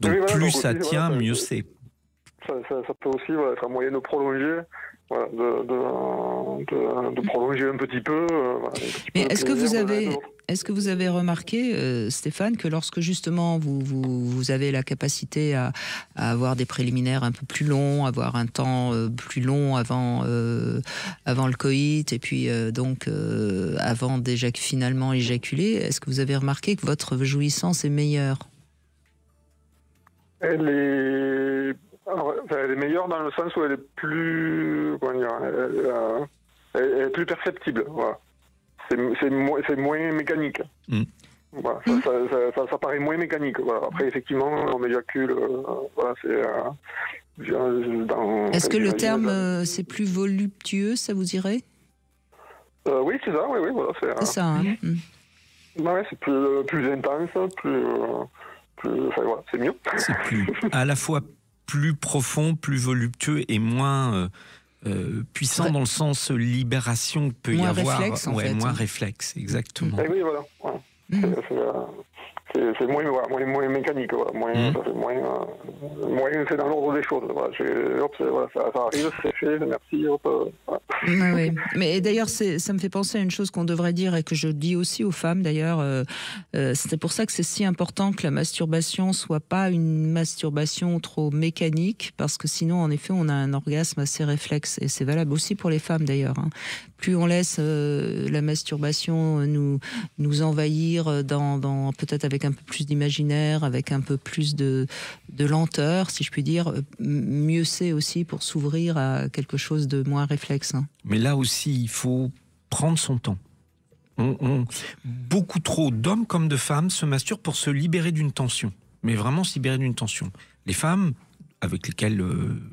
Donc oui, plus ça tient, mieux c'est. Ça peut aussi être un moyen de prolonger. Voilà, de prolonger un petit peu. Mais est-ce que vous avez remarqué, Stéphane, que lorsque justement vous avez la capacité à avoir des préliminaires un peu plus longs, avoir un temps plus long avant le coït, et puis avant finalement éjaculer, est-ce que vous avez remarqué que votre jouissance est meilleure ? Elle est meilleure dans le sens où elle est plus, elle est plus perceptible. Voilà. c'est moins mécanique. Voilà, ça paraît moins mécanique. Voilà. Après, effectivement, on éjacule. Voilà, est-ce que le terme c'est plus voluptueux, ça vous irait? Oui, c'est ça. Oui, voilà, c'est ça. Hein. Ouais, c'est plus intense, voilà, c'est mieux. C'est à la fois plus profond, plus voluptueux et moins puissant dans le sens libération que peut y avoir. Réflexe, en fait, moins réflexe, exactement. Et oui, voilà. C'est moins mécanique, voilà. C'est dans l'ordre des choses. Voilà. Ça arrive, c'est fait, merci. Voilà. Oui. Mais d'ailleurs, ça me fait penser à une chose qu'on devrait dire et que je dis aussi aux femmes d'ailleurs. C'est pour ça que c'est si important que la masturbation soit pas une masturbation trop mécanique, parce que sinon, en effet, on a un orgasme assez réflexe. Et c'est valable aussi pour les femmes d'ailleurs. Hein. Plus on laisse la masturbation nous envahir peut-être avec un peu plus d'imaginaire, avec un peu plus de lenteur, si je puis dire, mieux c'est aussi pour s'ouvrir à quelque chose de moins réflexe. Hein. Mais là aussi, il faut prendre son temps. Beaucoup trop d'hommes comme de femmes se masturbent pour se libérer d'une tension. Mais vraiment se libérer d'une tension. Les femmes avec lesquelles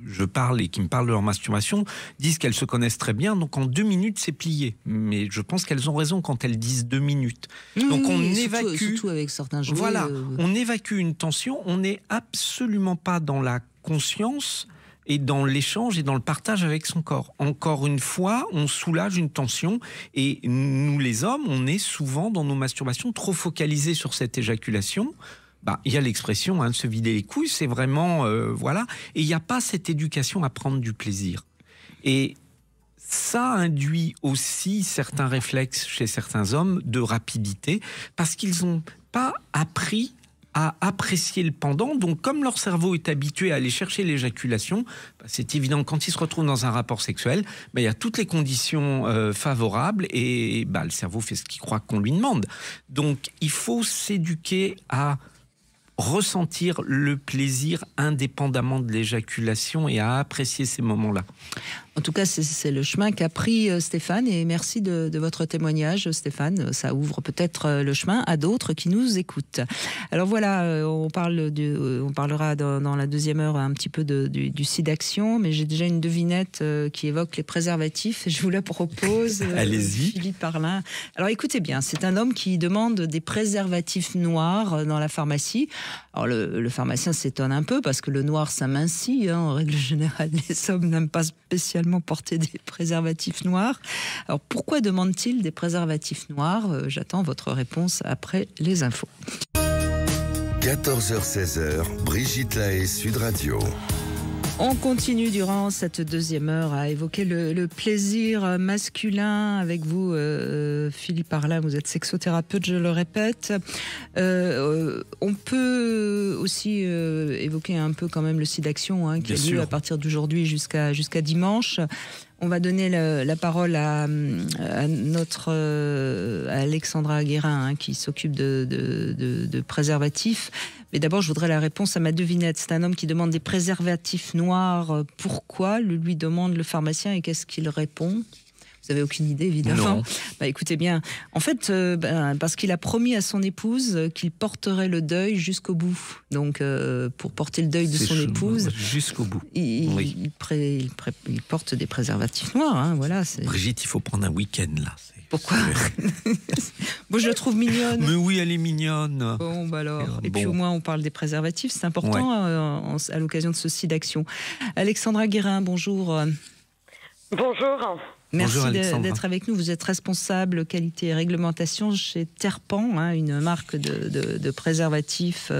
je parle et qui me parlent de leur masturbation disent qu'elles se connaissent très bien, donc en 2 minutes c'est plié. Mais je pense qu'elles ont raison quand elles disent 2 minutes. Donc on évacue, surtout avec certains jouets. Voilà, on évacue une tension, on n'est absolument pas dans la conscience et dans l'échange et dans le partage avec son corps. Encore une fois, on soulage une tension et nous les hommes, on est souvent dans nos masturbations trop focalisés sur cette éjaculation. Il y a l'expression de se vider les couilles, c'est vraiment voilà, et il n'y a pas cette éducation à prendre du plaisir. Et ça induit aussi certains réflexes chez certains hommes de rapidité, parce qu'ils n'ont pas appris à apprécier le pendant. Donc comme leur cerveau est habitué à aller chercher l'éjaculation, c'est évident que quand ils se retrouvent dans un rapport sexuel, il y a toutes les conditions favorables et le cerveau fait ce qu'il croit qu'on lui demande. Donc il faut s'éduquer à ressentir le plaisir indépendamment de l'éjaculation et à apprécier ces moments-là. En tout cas, c'est le chemin qu'a pris Stéphane, et merci de votre témoignage, Stéphane. Ça ouvre peut-être le chemin à d'autres qui nous écoutent. Alors voilà, on parlera dans la deuxième heure un petit peu du SIDAction, mais j'ai déjà une devinette qui évoque les préservatifs. Je vous la propose. Allez-y. Philippe Parlin. Alors écoutez bien, c'est un homme qui demande des préservatifs noirs dans la pharmacie. Alors le pharmacien s'étonne un peu parce que le noir s'amincit. En règle générale, les hommes n'aiment pas spécialement porter des préservatifs noirs. Alors pourquoi demande-t-il des préservatifs noirs? J'attends votre réponse après les infos. 14h-16h, Brigitte Lahaie, Sud Radio. On continue durant cette deuxième heure à évoquer le plaisir masculin avec vous, Philippe Parlin. Vous êtes sexothérapeute, je le répète. On peut aussi évoquer un peu quand même le SIDAction qui a lieu à partir d'aujourd'hui jusqu'à dimanche. On va donner la parole à Alexandra Guérin qui s'occupe de préservatifs. Mais d'abord, je voudrais la réponse à ma devinette. C'est un homme qui demande des préservatifs noirs. Pourquoi lui demande le pharmacien et qu'est-ce qu'il répond? Vous n'avez aucune idée, évidemment. Non. Écoutez bien. En fait, parce qu'il a promis à son épouse qu'il porterait le deuil jusqu'au bout. Donc, pour porter le deuil de son épouse... Jusqu'au bout. Il porte des préservatifs noirs. Voilà, Brigitte, il faut prendre un week-end, là. Pourquoi? Moi, je la trouve mignonne. Mais oui, elle est mignonne. Bon, alors. Et puis au moins, on parle des préservatifs. C'est important à l'occasion de ce SIDAction. Alexandra Guérin, bonjour. Bonjour. Merci d'être avec nous. Vous êtes responsable qualité et réglementation chez Terpan, une marque de préservatifs.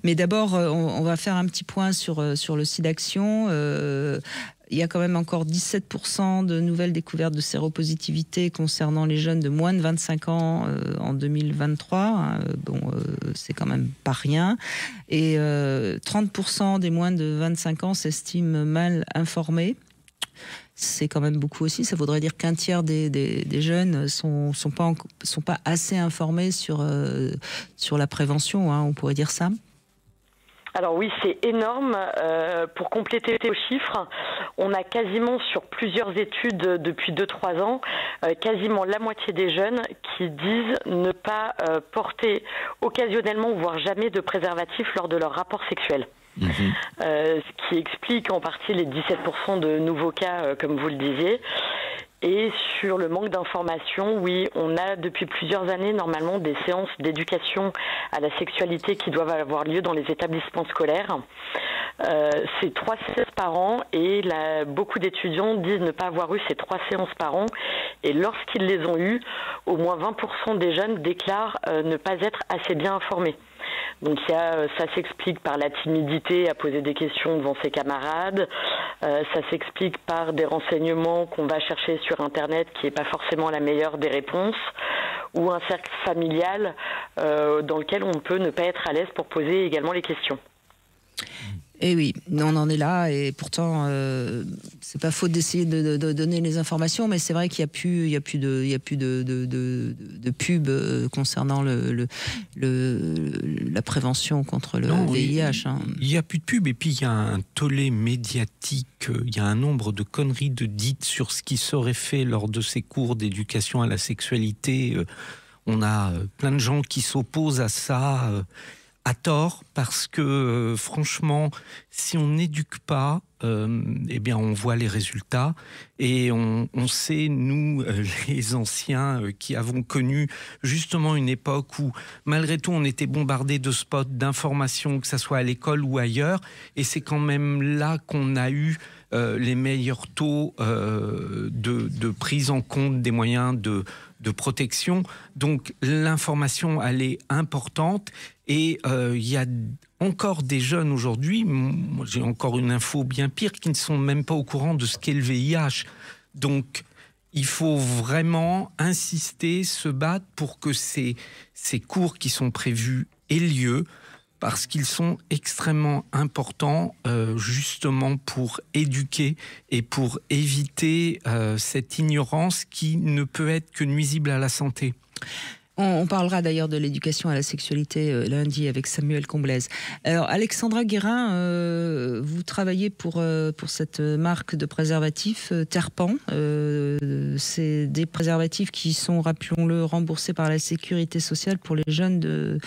Mais d'abord, on va faire un petit point sur le SIDAction. Il y a quand même encore 17% de nouvelles découvertes de séropositivité concernant les jeunes de moins de 25 ans en 2023. C'est quand même pas rien. Et 30% des moins de 25 ans s'estiment mal informés. C'est quand même beaucoup aussi. Ça voudrait dire qu'un tiers des jeunes sont pas assez informés sur la prévention. On pourrait dire ça. Alors oui, c'est énorme. Pour compléter les chiffres, on a quasiment sur plusieurs études depuis 2-3 ans, quasiment la moitié des jeunes qui disent ne pas porter occasionnellement, voire jamais de préservatif lors de leur rapport sexuel. Ce qui explique en partie les 17% de nouveaux cas, comme vous le disiez. Et sur le manque d'information, oui, on a depuis plusieurs années normalement des séances d'éducation à la sexualité qui doivent avoir lieu dans les établissements scolaires. C'est 3 séances par an et beaucoup d'étudiants disent ne pas avoir eu ces 3 séances par an. Et lorsqu'ils les ont eues, au moins 20% des jeunes déclarent ne pas être assez bien informés. Donc ça s'explique par la timidité à poser des questions devant ses camarades, ça s'explique par des renseignements qu'on va chercher sur Internet qui n'est pas forcément la meilleure des réponses, ou un cercle familial dans lequel on peut ne pas être à l'aise pour poser également les questions. Et oui, on en est là, et pourtant, c'est pas faute d'essayer de donner les informations, mais c'est vrai qu'il n'y a plus de pub concernant la prévention contre le VIH. Il n'y a plus de pub, et puis il y a un tollé médiatique, il y a un nombre de conneries de dites sur ce qui serait fait lors de ces cours d'éducation à la sexualité. On a plein de gens qui s'opposent à ça. À tort, parce que franchement, si on n'éduque pas, eh bien on voit les résultats, et on sait, nous, les anciens qui avons connu justement une époque où malgré tout on était bombardés de spots, d'informations, que ce soit à l'école ou ailleurs, et c'est quand même là qu'on a eu les meilleurs taux de prise en compte des moyens de protection. Donc l'information, elle est importante, et il y a encore des jeunes aujourd'hui, moi j'ai encore une info bien pire, qui ne sont même pas au courant de ce qu'est le VIH. Donc il faut vraiment insister, se battre pour que ces cours qui sont prévus aient lieu, parce qu'ils sont extrêmement importants justement pour éduquer et pour éviter cette ignorance qui ne peut être que nuisible à la santé. On parlera d'ailleurs de l'éducation à la sexualité lundi avec Samuel Comblaise. Alors Alexandra Guérin, vous travaillez pour cette marque de préservatifs Terpan. C'est des préservatifs qui sont, rappelons-le, remboursés par la Sécurité sociale pour les jeunes de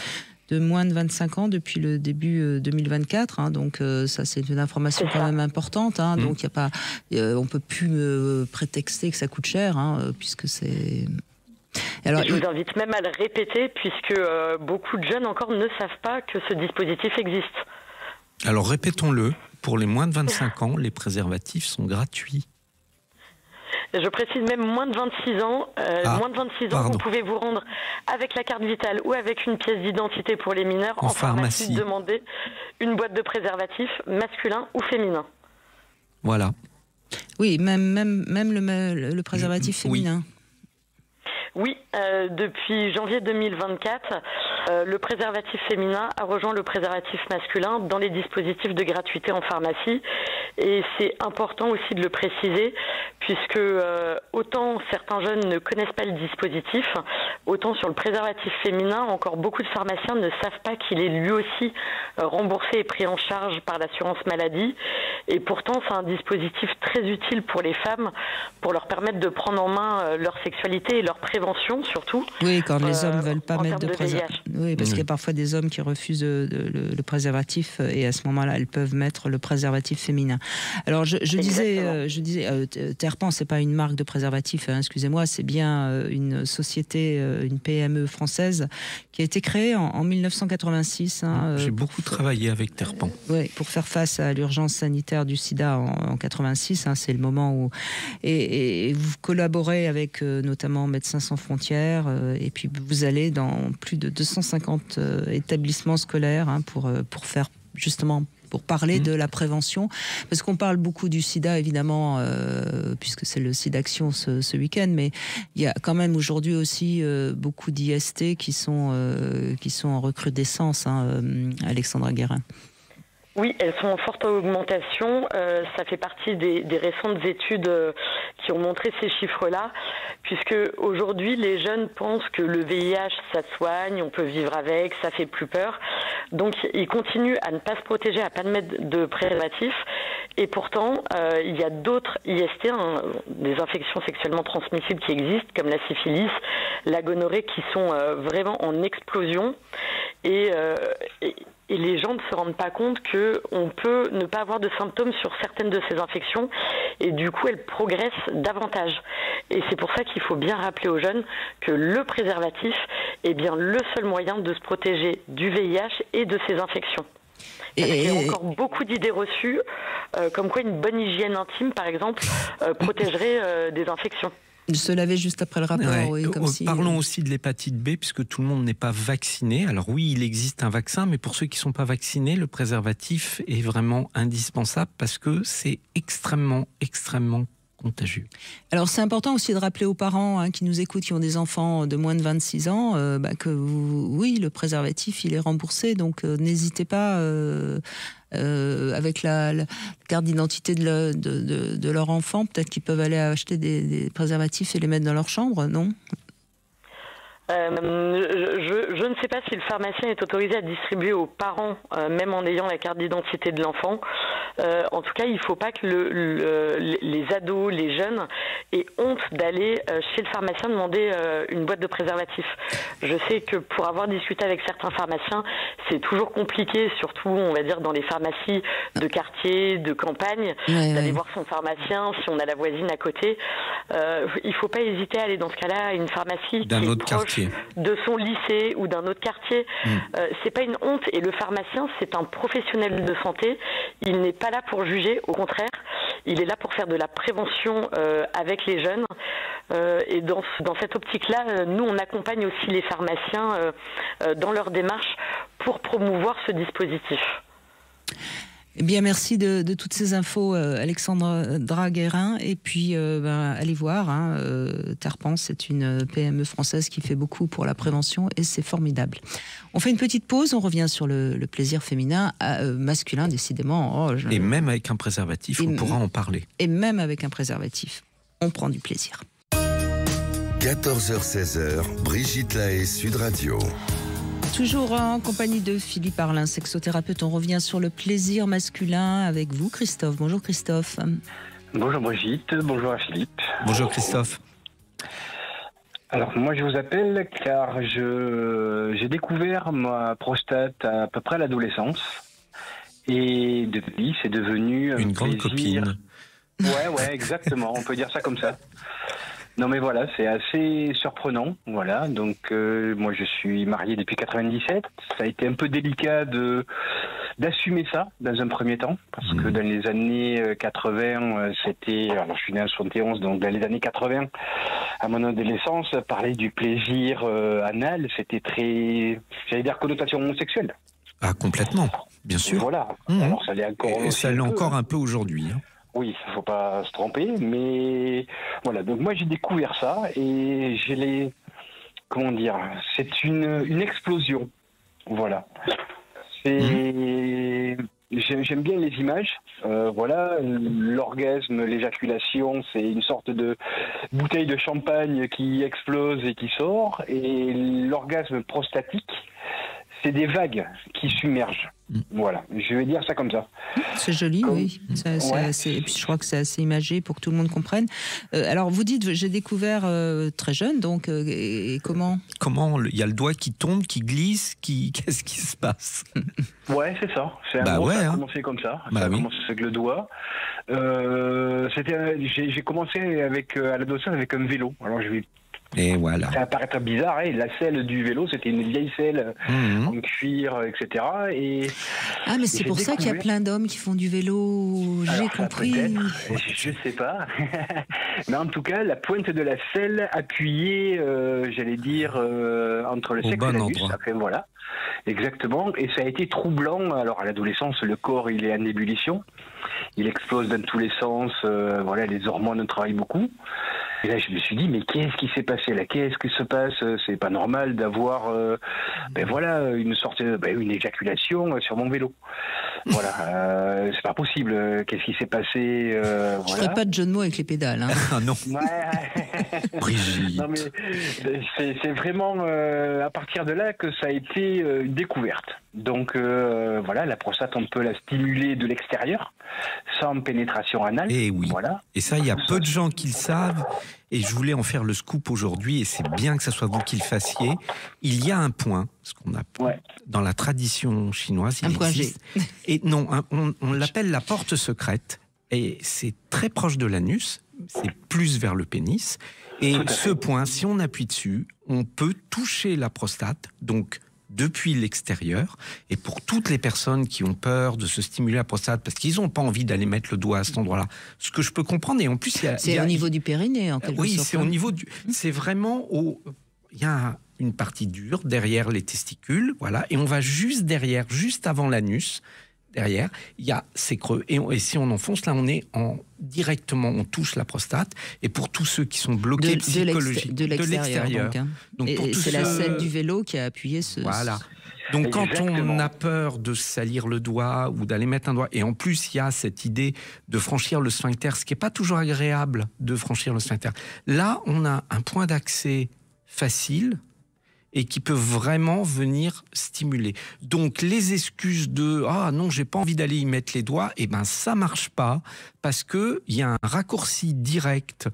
moins de 25 ans depuis le début 2024, donc ça c'est une information quand même importante, donc y a pas, on peut plus prétexter que ça coûte cher, puisque c'est... Alors, je vous invite même à le répéter, puisque beaucoup de jeunes encore ne savent pas que ce dispositif existe. Alors répétons-le, pour les moins de 25 ans, les préservatifs sont gratuits. Je précise même moins de 26 ans. Moins de 26 ans, vous pouvez vous rendre avec la carte vitale ou avec une pièce d'identité pour les mineurs en pharmacie, demander une boîte de préservatifs masculin ou féminin. Voilà. Oui, même le préservatif féminin. Oui, depuis janvier 2024, le préservatif féminin a rejoint le préservatif masculin dans les dispositifs de gratuité en pharmacie. Et c'est important aussi de le préciser, puisque autant certains jeunes ne connaissent pas le dispositif, autant sur le préservatif féminin, encore beaucoup de pharmaciens ne savent pas qu'il est lui aussi remboursé et pris en charge par l'assurance maladie. Et pourtant, c'est un dispositif très utile pour les femmes, pour leur permettre de prendre en main leur sexualité et leur prévention surtout. Oui, quand les hommes ne veulent pas mettre de préservatif. Oui, parce qu'il y a parfois des hommes qui refusent le préservatif, et à ce moment-là, elles peuvent mettre le préservatif féminin. Alors, je disais, Terpan, c'est pas une marque de préservatif, excusez-moi, c'est bien une société, une PME française qui a été créée en 1986. J'ai beaucoup travaillé avec Terpan. Oui, pour faire face à l'urgence sanitaire du sida en 86, c'est le moment où... Et vous collaborez avec notamment Médecins sans frontières, et puis vous allez dans plus de 250 établissements scolaires pour faire justement... pour parler de la prévention, parce qu'on parle beaucoup du sida, évidemment, puisque c'est le SIDAction ce week-end, mais il y a quand même aujourd'hui aussi beaucoup d'IST qui sont en recrudescence, Alexandra Guérin. Oui, elles sont en forte augmentation. Ça fait partie des récentes études qui ont montré ces chiffres-là, puisque aujourd'hui, les jeunes pensent que le VIH, ça se soigne, on peut vivre avec, ça fait plus peur. Donc, ils continuent à ne pas se protéger, à ne pas mettre de préservatif. Et pourtant, il y a d'autres IST, des infections sexuellement transmissibles qui existent, comme la syphilis, la gonorrhée, qui sont vraiment en explosion. Et les gens ne se rendent pas compte qu'on peut ne pas avoir de symptômes sur certaines de ces infections et du coup elles progressent davantage. Et c'est pour ça qu'il faut bien rappeler aux jeunes que le préservatif est bien le seul moyen de se protéger du VIH et de ces infections. Il y a encore beaucoup d'idées reçues, comme quoi une bonne hygiène intime, par exemple, protégerait des infections. Se laver juste après le rapport, oui, comme si... Parlons aussi de l'hépatite B, puisque tout le monde n'est pas vacciné. Alors oui, il existe un vaccin, mais pour ceux qui ne sont pas vaccinés, le préservatif est vraiment indispensable parce que c'est extrêmement, extrêmement contagieux. Alors c'est important aussi de rappeler aux parents qui nous écoutent, qui ont des enfants de moins de 26 ans, que oui, le préservatif, il est remboursé, donc n'hésitez pas... avec la carte d'identité de leur enfant, peut-être qu'ils peuvent aller acheter des préservatifs et les mettre dans leur chambre, non ? Je ne sais pas si le pharmacien est autorisé à distribuer aux parents, même en ayant la carte d'identité de l'enfant. En tout cas, il ne faut pas que les ados, les jeunes aient honte d'aller chez le pharmacien demander une boîte de préservatifs. Je sais que pour avoir discuté avec certains pharmaciens, c'est toujours compliqué, surtout on va dire dans les pharmacies de quartier, de campagne, d'aller voir son pharmacien si on a la voisine à côté. Il ne faut pas hésiter à aller dans ce cas-là à une pharmacie d'un autre quartier, de son lycée ou d'un autre quartier. C'est pas une honte, et le pharmacien, c'est un professionnel de santé. Il n'est pas là pour juger, au contraire, il est là pour faire de la prévention avec les jeunes. Et dans cette optique-là, nous, on accompagne aussi les pharmaciens dans leur démarche pour promouvoir ce dispositif. Eh bien, merci de toutes ces infos, Alexandre Draguerin. Et puis, allez voir, Terpan, c'est une PME française qui fait beaucoup pour la prévention et c'est formidable. On fait une petite pause, on revient sur le plaisir féminin, masculin, décidément. Et même avec un préservatif, on pourra en parler. Et même avec un préservatif, on prend du plaisir. 14h-16h, Brigitte Lahaie, Sud Radio. Toujours en compagnie de Philippe Arlin, sexothérapeute. On revient sur le plaisir masculin avec vous, Christophe. Bonjour Christophe. Bonjour Brigitte, bonjour à Philippe. Bonjour Christophe. Alors moi je vous appelle car j'ai découvert ma prostate à peu près à l'adolescence. Et depuis c'est devenu une grande copine. Ouais, exactement, on peut dire ça comme ça. Non mais voilà, c'est assez surprenant, voilà. Donc moi je suis marié depuis 97. Ça a été un peu délicat d'assumer ça dans un premier temps, parce que dans les années 80, c'était, alors je suis né en 71, donc dans les années 80, à mon adolescence, parler du plaisir anal, c'était très, j'allais dire, connotation homosexuelle. Ah complètement, bien sûr. Voilà. Alors ça l'est encore. Et ça l'est encore un peu aujourd'hui. Oui, il ne faut pas se tromper, mais voilà. Donc moi j'ai découvert ça et comment dire, c'est une explosion. Voilà. J'aime bien les images. Voilà, l'orgasme, l'éjaculation, c'est une sorte de bouteille de champagne qui explose et qui sort. Et l'orgasme prostatique, c'est des vagues qui submergent. Voilà, je vais dire ça comme ça. C'est joli, oui. Et puis je crois que c'est assez imagé pour que tout le monde comprenne. Alors vous dites, j'ai découvert très jeune, donc et comment il y a le doigt qui tombe, qui glisse, qu'est-ce qui se passe? Ouais, c'est ça. Ça a commencé comme ça. Ça a commencé avec le doigt. J'ai commencé à l'adolescence avec un vélo. Alors je vais... Et voilà. Ça va paraître bizarre, hein. La selle du vélo, c'était une vieille selle en cuir, etc. Mais c'est pour ça qu'il y a plein d'hommes qui font du vélo, j'ai compris. Je sais pas. Mais en tout cas, la pointe de la selle appuyée, j'allais dire, entre le sexe et l'anus. Après, voilà. Exactement. Et ça a été troublant. Alors, à l'adolescence, le corps, il est en ébullition. Il explose dans tous les sens. Voilà, les hormones travaillent beaucoup. Et là, je me suis dit, mais qu'est-ce qui s'est passé là? Qu'est-ce qui se passe? C'est pas normal d'avoir, une sorte, une éjaculation sur mon vélo. Voilà, c'est pas possible. Qu'est-ce qui s'est passé Je ferai pas de jeu de mots avec les pédales. Hein. Ah non. Ouais. Brigitte. Non mais c'est vraiment à partir de là que ça a été une découverte. Donc voilà, la prostate, on peut la stimuler de l'extérieur sans pénétration anale. Et oui. Voilà. Et ça, il y a peu de gens qui le savent. Et je voulais en faire le scoop aujourd'hui, et c'est bien que ce soit vous qui le fassiez. Il y a un point, ce qu'on a dans la tradition chinoise, un point G. Et non, on l'appelle la porte secrète, et c'est très proche de l'anus, c'est plus vers le pénis. Et ce point, si on appuie dessus, on peut toucher la prostate, donc depuis l'extérieur. Et pour toutes les personnes qui ont peur de se stimuler la prostate parce qu'ils n'ont pas envie d'aller mettre le doigt à cet endroit-là, ce que je peux comprendre. Et en plus, c'est au niveau du périnée, en quelque sorte. Oui, c'est au niveau du. C'est vraiment au. Il y a une partie dure derrière les testicules, voilà, et on va juste derrière, juste avant l'anus. Derrière, il y a ces creux. Et si on enfonce, là, on est directement, on touche la prostate. Et pour tous ceux qui sont bloqués psychologiquement, de l'extérieur. Donc, et c'est la selle du vélo qui a appuyé ce... Voilà. Donc quand on a peur de salir le doigt ou d'aller mettre un doigt, et en plus il y a cette idée de franchir le sphincter, ce qui n'est pas toujours agréable de franchir le sphincter. Là, on a un point d'accès facile, et qui peut vraiment venir stimuler. Donc les excuses de « Ah non, j'ai pas envie d'aller y mettre les doigts », eh ben ça marche pas, parce qu'il y a un raccourci direct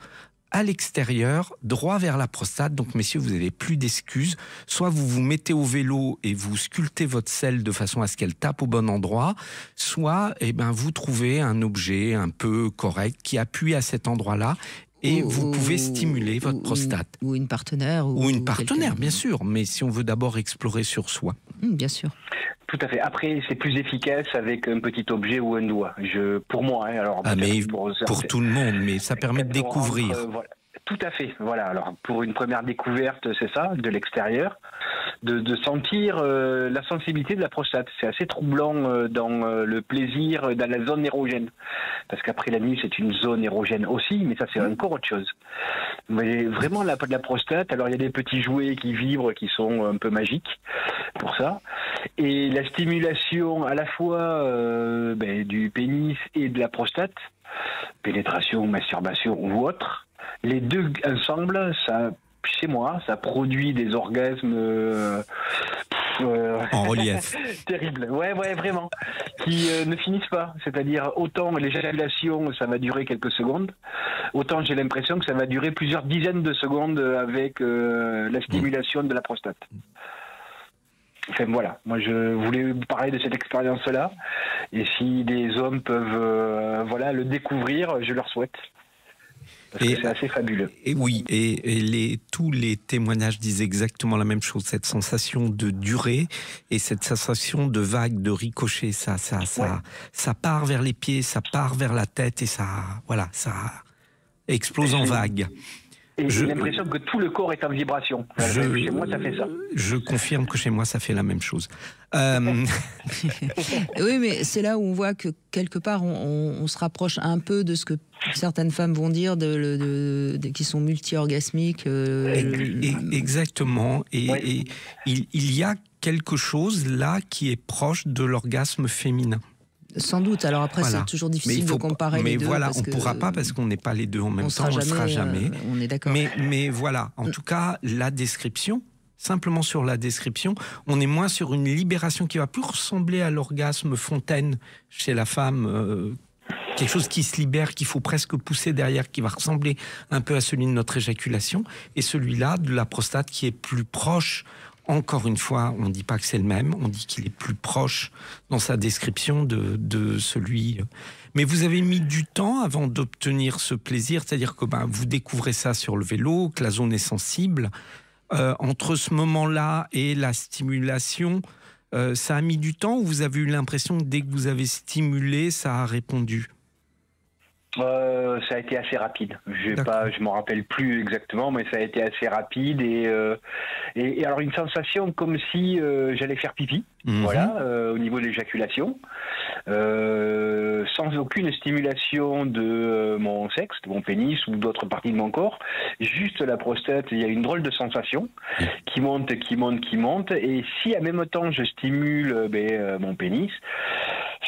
à l'extérieur, droit vers la prostate. Donc messieurs, vous n'avez plus d'excuses. Soit vous vous mettez au vélo et vous sculptez votre selle de façon à ce qu'elle tape au bon endroit, soit eh ben, vous trouvez un objet un peu correct qui appuie à cet endroit-là, et vous pouvez stimuler votre prostate. Ou une partenaire. Ou une partenaire, bien sûr. Mais si on veut d'abord explorer sur soi. Bien sûr. Tout à fait. Après, c'est plus efficace avec un petit objet ou un doigt. Pour moi, hein, alors. Mais pour tout le monde, mais ça permet de découvrir. Voilà. Tout à fait. Voilà. Alors, pour une première découverte, c'est ça, de l'extérieur, de sentir la sensibilité de la prostate. C'est assez troublant dans le plaisir, dans la zone érogène. Parce qu'après la nuit, c'est une zone érogène aussi, mais ça, c'est encore autre chose. Mais vraiment, la prostate, alors il y a des petits jouets qui vibrent, qui sont un peu magiques pour ça. Et la stimulation à la fois du pénis et de la prostate, pénétration, masturbation ou autre, les deux ensemble, ça, chez moi, ça produit des orgasmes en relief. Terrible. Ouais, vraiment. Qui ne finissent pas. C'est-à-dire, autant l'éjaculation, ça va durer quelques secondes, autant j'ai l'impression que ça va durer plusieurs dizaines de secondes avec la stimulation de la prostate. Enfin voilà, moi je voulais vous parler de cette expérience-là, et si des hommes peuvent le découvrir, je leur souhaite. Parce que c'est assez fabuleux. Et oui, et tous les témoignages disent exactement la même chose, cette sensation de durée et cette sensation de vague, de ricochet, ça part vers les pieds, ça part vers la tête, et ça explose en vague. Et j'ai l'impression que tout le corps est en vibration. Chez moi, ça fait ça. Je confirme que chez moi, ça fait la même chose. Oui, mais c'est là où on voit que quelque part, on se rapproche un peu de ce que certaines femmes vont dire, qui sont multi-orgasmiques. Exactement. Et il y a quelque chose là qui est proche de l'orgasme féminin. Sans doute. Alors après, c'est toujours difficile de comparer les deux. Mais voilà, on ne pourra pas parce qu'on n'est pas les deux en même temps. On ne sera jamais. On est d'accord. Mais voilà, en tout cas, la description, simplement sur la description, on est moins sur une libération qui va plus ressembler à l'orgasme fontaine chez la femme. Quelque chose qui se libère, qu'il faut presque pousser derrière, qui va ressembler un peu à celui de notre éjaculation. Et celui-là, de la prostate, qui est plus proche. Encore une fois, on ne dit pas que c'est le même, on dit qu'il est plus proche dans sa description de celui... Mais vous avez mis du temps avant d'obtenir ce plaisir, c'est-à-dire que vous découvrez ça sur le vélo, que la zone est sensible. Entre ce moment-là et la stimulation, ça a mis du temps, ou vous avez eu l'impression que dès que vous avez stimulé, ça a répondu ? Ça a été assez rapide. Je m'en rappelle plus exactement, mais ça a été assez rapide et alors une sensation comme si j'allais faire pipi, au niveau de l'éjaculation, sans aucune stimulation de mon sexe, de mon pénis ou d'autres parties de mon corps, juste la prostate. Il y a une drôle de sensation qui monte, et si en même temps je stimule mon pénis,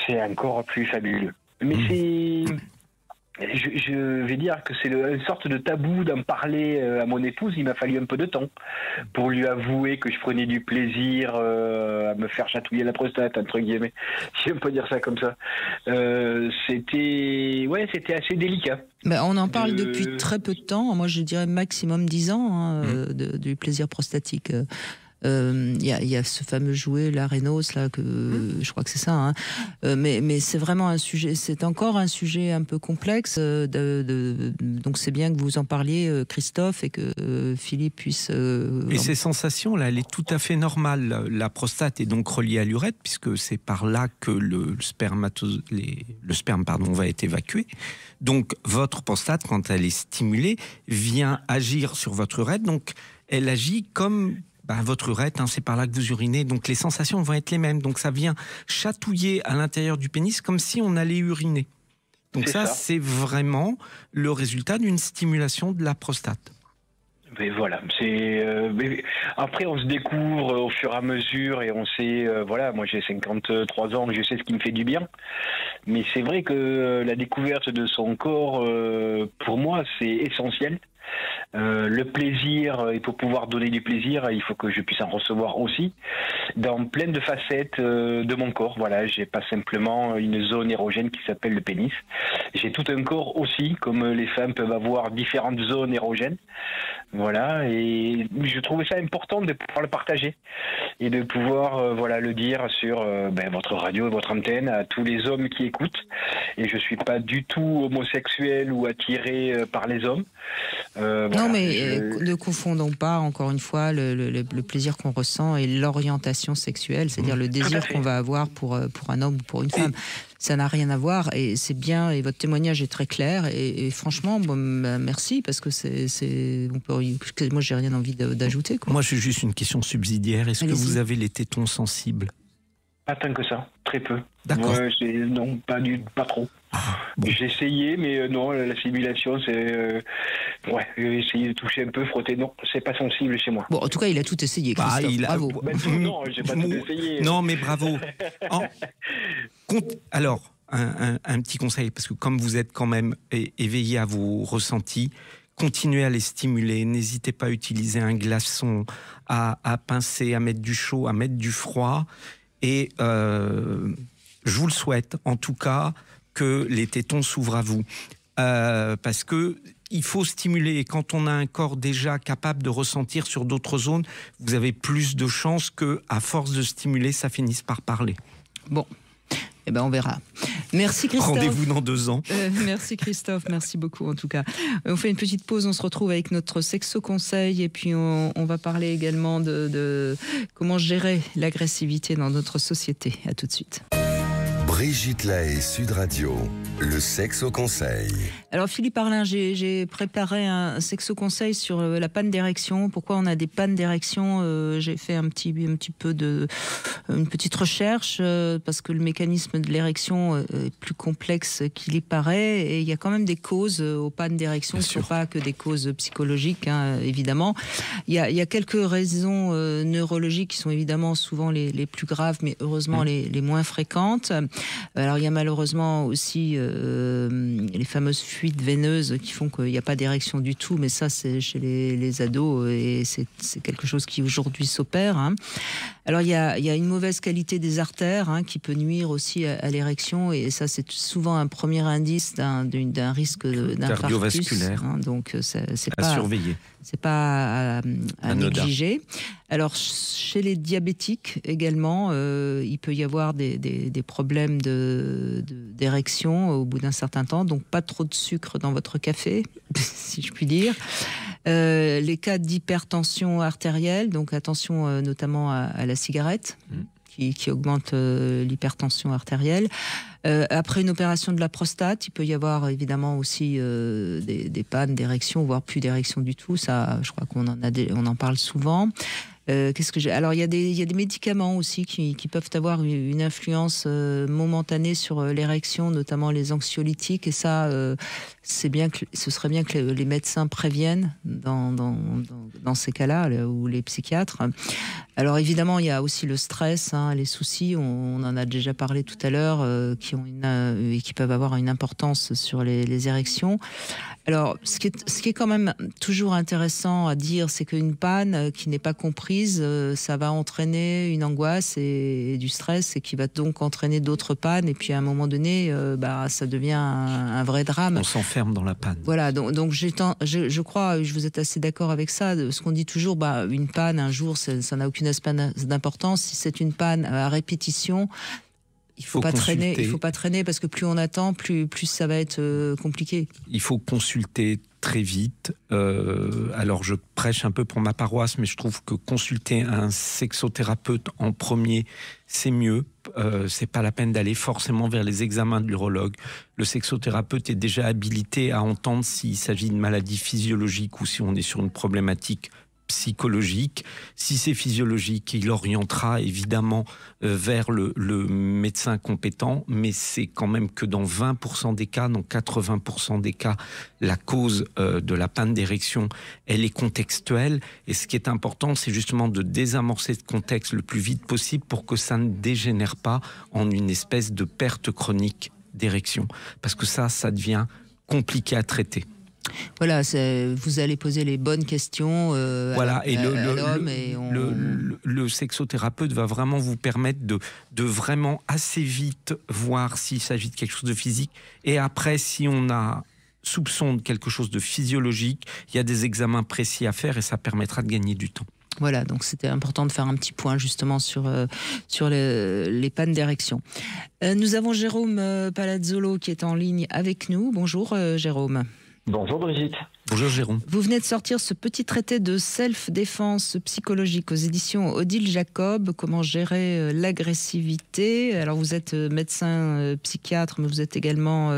c'est encore plus fabuleux. Mais je vais dire que c'est une sorte de tabou d'en parler à mon épouse. Il m'a fallu un peu de temps pour lui avouer que je prenais du plaisir à me faire chatouiller la prostate, entre guillemets, si on peut dire ça comme ça. C'était assez délicat. Ben, on en parle depuis très peu de temps. Moi, je dirais maximum 10 ans du plaisir prostatique. Il y a ce fameux jouet, la Rhénos, là, je crois que c'est ça. Hein. Mais c'est vraiment un sujet, c'est encore un sujet un peu complexe. Donc c'est bien que vous en parliez, Christophe, et que Philippe puisse. Et ces sensations-là, elle est tout à fait normale. La prostate est donc reliée à l'urètre, puisque c'est par là que le sperme va être évacué. Donc votre prostate, quand elle est stimulée, vient agir sur votre urètre. Donc elle agit comme votre urètre, c'est par là que vous urinez, donc les sensations vont être les mêmes. Donc ça vient chatouiller à l'intérieur du pénis comme si on allait uriner. Donc ça, c'est vraiment le résultat d'une stimulation de la prostate. Mais voilà, après on se découvre au fur et à mesure et on sait, moi j'ai 53 ans, je sais ce qui me fait du bien. Mais c'est vrai que la découverte de son corps, pour moi, c'est essentiel. Le plaisir, et pour pouvoir donner du plaisir, il faut que je puisse en recevoir aussi dans plein de facettes de mon corps. Voilà, j'ai pas simplement une zone érogène qui s'appelle le pénis. J'ai tout un corps aussi, comme les femmes peuvent avoir différentes zones érogènes. Voilà, et je trouvais ça important de pouvoir le partager et de pouvoir le dire sur votre radio et votre antenne à tous les hommes qui écoutent. Et je suis pas du tout homosexuel ou attiré par les hommes. Non, mais ne confondons pas, encore une fois, le plaisir qu'on ressent et l'orientation sexuelle, c'est-à-dire le désir qu'on va avoir pour un homme ou pour une femme. Ça n'a rien à voir, et c'est bien, et votre témoignage est très clair, et franchement, merci, parce que moi, j'ai rien envie d'ajouter. Moi, j'ai juste une question subsidiaire. Est-ce que vous avez les tétons sensibles? Pas tant que ça, très peu. D'accord. Non, pas trop. Bon. J'ai essayé, mais non, la simulation, c'est... essayer de toucher un peu, frotter, non, c'est pas sensible chez moi. Bon, en tout cas, il a tout essayé, Christophe, bravo. Non, j'ai pas tout essayé. Non, mais bravo. Alors, un petit conseil, parce que comme vous êtes quand même éveillé à vos ressentis, continuez à les stimuler, n'hésitez pas à utiliser un glaçon, à pincer, à mettre du chaud, à mettre du froid, et je vous le souhaite, en tout cas, que les tétons s'ouvrent à vous. Parce que il faut stimuler, et quand on a un corps déjà capable de ressentir sur d'autres zones, vous avez plus de chances qu'à force de stimuler, ça finisse par parler. Bon, on verra. Merci Christophe. Rendez-vous dans 2 ans. Merci Christophe, merci beaucoup en tout cas. On fait une petite pause, on se retrouve avec notre sexo-conseil, et puis on va parler également de comment gérer l'agressivité dans notre société. À tout de suite. Brigitte Lahaie, Sud Radio, le sexo-conseil. Alors Philippe Arlin, j'ai préparé un sexo-conseil sur la panne d'érection. Pourquoi on a des pannes d'érection? J'ai fait une petite recherche, parce que le mécanisme de l'érection est plus complexe qu'il y paraît, et il y a quand même des causes aux pannes d'érection. Ce ne sont pas que des causes psychologiques, évidemment. Il y a quelques raisons neurologiques qui sont évidemment souvent les plus graves, mais heureusement les moins fréquentes. Alors il y a malheureusement aussi les fameuses fuites veineuses qui font qu'il n'y a pas d'érection du tout, mais ça c'est chez les ados, et c'est quelque chose qui aujourd'hui s'opère. Alors il y a une mauvaise qualité des artères qui peut nuire aussi à l'érection, et ça c'est souvent un premier indice d'un risque d'infarctus. Cardiovasculaire. Donc c'est à pas surveiller. C'est pas à négliger. Alors chez les diabétiques également, il peut y avoir des problèmes d'érection au bout d'un certain temps, donc pas trop de sucre dans votre café, si je puis dire. Les cas d'hypertension artérielle, donc attention notamment à la cigarette, qui augmente l'hypertension artérielle. Après une opération de la prostate, il peut y avoir évidemment aussi des pannes d'érection, voire plus d'érection du tout. Ça, je crois qu'on en parle souvent. Qu'est-ce que j'ai? Alors, il y a des médicaments aussi qui peuvent avoir une influence momentanée sur l'érection, notamment les anxiolytiques. Et ça, ce serait bien que les médecins préviennent dans ces cas-là, ou les psychiatres. Alors, évidemment, il y a aussi le stress, les soucis. On en a déjà parlé tout à l'heure, qui peuvent avoir une importance sur les érections. Alors, ce qui est quand même toujours intéressant à dire, c'est qu'une panne qui n'est pas comprise, ça va entraîner une angoisse et du stress, et qui va donc entraîner d'autres pannes. Et puis à un moment donné, ça devient un vrai drame. On s'enferme dans la panne. Voilà, donc je crois, je vous êtes assez d'accord avec ça, ce qu'on dit toujours, une panne un jour, ça n'a aucune d'importance. Si c'est une panne à répétition, il faut pas traîner, parce que plus on attend, plus ça va être compliqué. Il faut consulter très vite. Alors je prêche un peu pour ma paroisse, mais je trouve que consulter un sexothérapeute en premier, c'est mieux. C'est pas la peine d'aller forcément vers les examens de l'urologue. Le sexothérapeute est déjà habilité à entendre s'il s'agit de maladies physiologiques ou si on est sur une problématique psychologique. Si c'est physiologique, il orientera évidemment vers le médecin compétent, mais c'est quand même que dans 20% des cas, dans 80% des cas, la cause de la panne d'érection, elle est contextuelle. Et ce qui est important, c'est justement de désamorcer ce contexte le plus vite possible pour que ça ne dégénère pas en une espèce de perte chronique d'érection. Parce que ça devient compliqué à traiter. Voilà, vous allez poser les bonnes questions à l'homme. Le sexothérapeute va vraiment vous permettre de vraiment assez vite voir s'il s'agit de quelque chose de physique. Et après, si on a soupçon de quelque chose de physiologique, il y a des examens précis à faire et ça permettra de gagner du temps. Voilà, donc c'était important de faire un petit point justement sur les pannes d'érection. Nous avons Jérôme Palazzolo qui est en ligne avec nous. Bonjour Jérôme. Bonjour Brigitte. Bonjour Jérôme. Vous venez de sortir ce petit traité de self-défense psychologique aux éditions Odile Jacob, comment gérer l'agressivité. Alors vous êtes médecin psychiatre, mais vous êtes également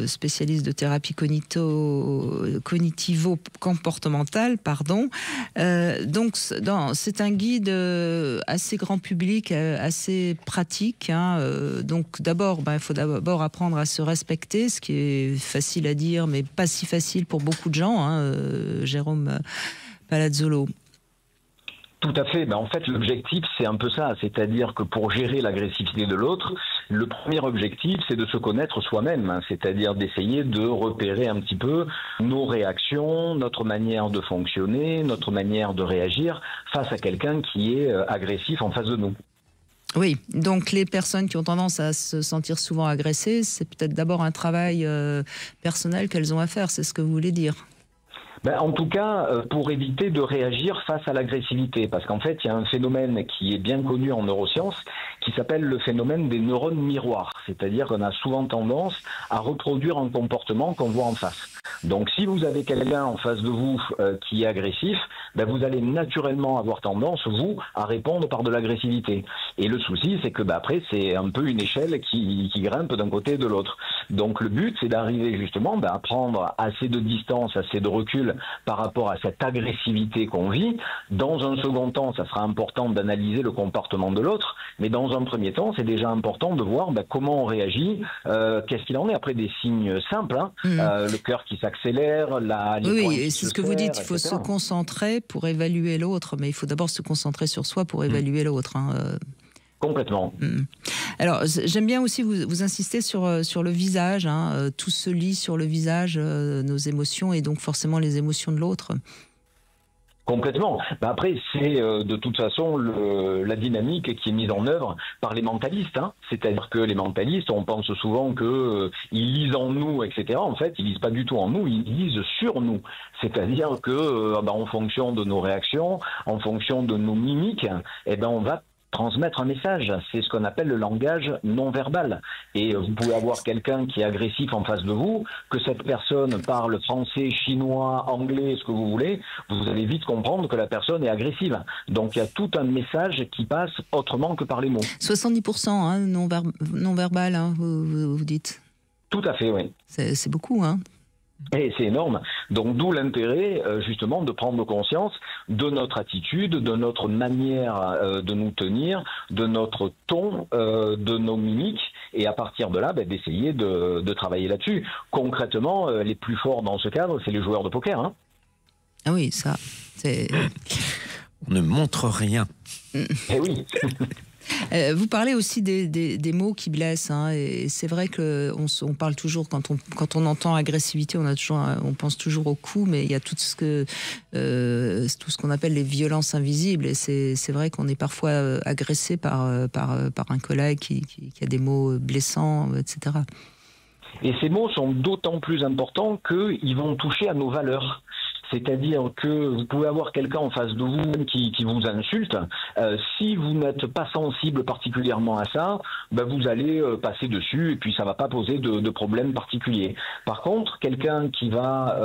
spécialiste de thérapie cognitivo-comportementale, donc c'est un guide assez grand public, assez pratique. Donc d'abord, il faut d'abord apprendre à se respecter, ce qui est facile à dire, mais pas si facile pour beaucoup de gens, Jérôme Palazzolo. Tout à fait. En fait, l'objectif, c'est un peu ça. C'est-à-dire que pour gérer l'agressivité de l'autre, le premier objectif, c'est de se connaître soi-même. C'est-à-dire d'essayer de repérer un petit peu nos réactions, notre manière de fonctionner, notre manière de réagir face à quelqu'un qui est agressif en face de nous. Oui, donc les personnes qui ont tendance à se sentir souvent agressées, c'est peut-être d'abord un travail personnel qu'elles ont à faire, c'est ce que vous voulez dire? En tout cas, pour éviter de réagir face à l'agressivité. Parce qu'en fait, il y a un phénomène qui est bien connu en neurosciences qui s'appelle le phénomène des neurones miroirs. C'est-à-dire qu'on a souvent tendance à reproduire un comportement qu'on voit en face. Donc si vous avez quelqu'un en face de vous qui est agressif, vous allez naturellement avoir tendance, vous, à répondre par de l'agressivité. Et le souci, c'est que après, c'est un peu une échelle qui grimpe d'un côté et de l'autre. Donc le but, c'est d'arriver justement à prendre assez de distance, assez de recul par rapport à cette agressivité qu'on vit. Dans un second temps, ça sera important d'analyser le comportement de l'autre, mais dans un premier temps, c'est déjà important de voir comment on réagit, qu'est-ce qu'il en est. Après, des signes simples, le cœur qui s'accélère, les poings qui c'est se ce que vous dites, il faut etc. se concentrer pour évaluer l'autre, mais il faut d'abord se concentrer sur soi pour évaluer l'autre. Complètement. Alors, j'aime bien aussi vous insister sur le visage. Tout se lit sur le visage, nos émotions, et donc forcément les émotions de l'autre. Complètement. Après, c'est de toute façon la dynamique qui est mise en œuvre par les mentalistes. C'est-à-dire que les mentalistes, on pense souvent qu'ils lisent en nous, etc. En fait, ils lisent pas du tout en nous, ils lisent sur nous. C'est-à-dire que, en fonction de nos réactions, en fonction de nos mimiques, on va transmettre un message. C'est ce qu'on appelle le langage non verbal. Et vous pouvez avoir quelqu'un qui est agressif en face de vous, que cette personne parle français, chinois, anglais, ce que vous voulez, vous allez vite comprendre que la personne est agressive. Donc il y a tout un message qui passe autrement que par les mots. 70% non verbal, vous dites. Tout à fait, oui. C'est beaucoup, Et c'est énorme. Donc d'où l'intérêt justement de prendre conscience de notre attitude, de notre manière de nous tenir, de notre ton, de nos mimiques, et à partir de là, d'essayer de travailler là-dessus. Concrètement, les plus forts dans ce cadre, c'est les joueurs de poker. Hein. Ah oui, ça, c'est... On ne montre rien. Eh oui. Vous parlez aussi des mots qui blessent, hein, et c'est vrai qu'on parle toujours, quand on entend agressivité, on pense toujours au coup, mais il y a tout ce qu'on appelle les violences invisibles, et c'est vrai qu'on est parfois agressé par un collègue qui a des mots blessants, etc. Et ces mots sont d'autant plus importants qu'ils vont toucher à nos valeurs. C'est-à-dire que vous pouvez avoir quelqu'un en face de vous qui vous insulte. Si vous n'êtes pas sensible particulièrement à ça, vous allez passer dessus et puis ça va pas poser de problème particulier. Par contre, quelqu'un qui va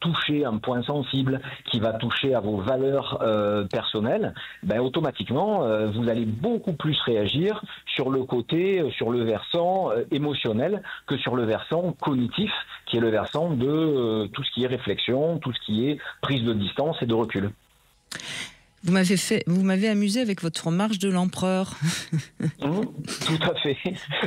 toucher un point sensible, qui va toucher à vos valeurs personnelles, automatiquement, vous allez beaucoup plus réagir sur le versant émotionnel que sur le versant cognitif, qui est le versant de tout ce qui est réflexion, tout ce qui est prise de distance et de recul. Vous m'avez amusé avec votre marche de l'empereur. Tout à fait,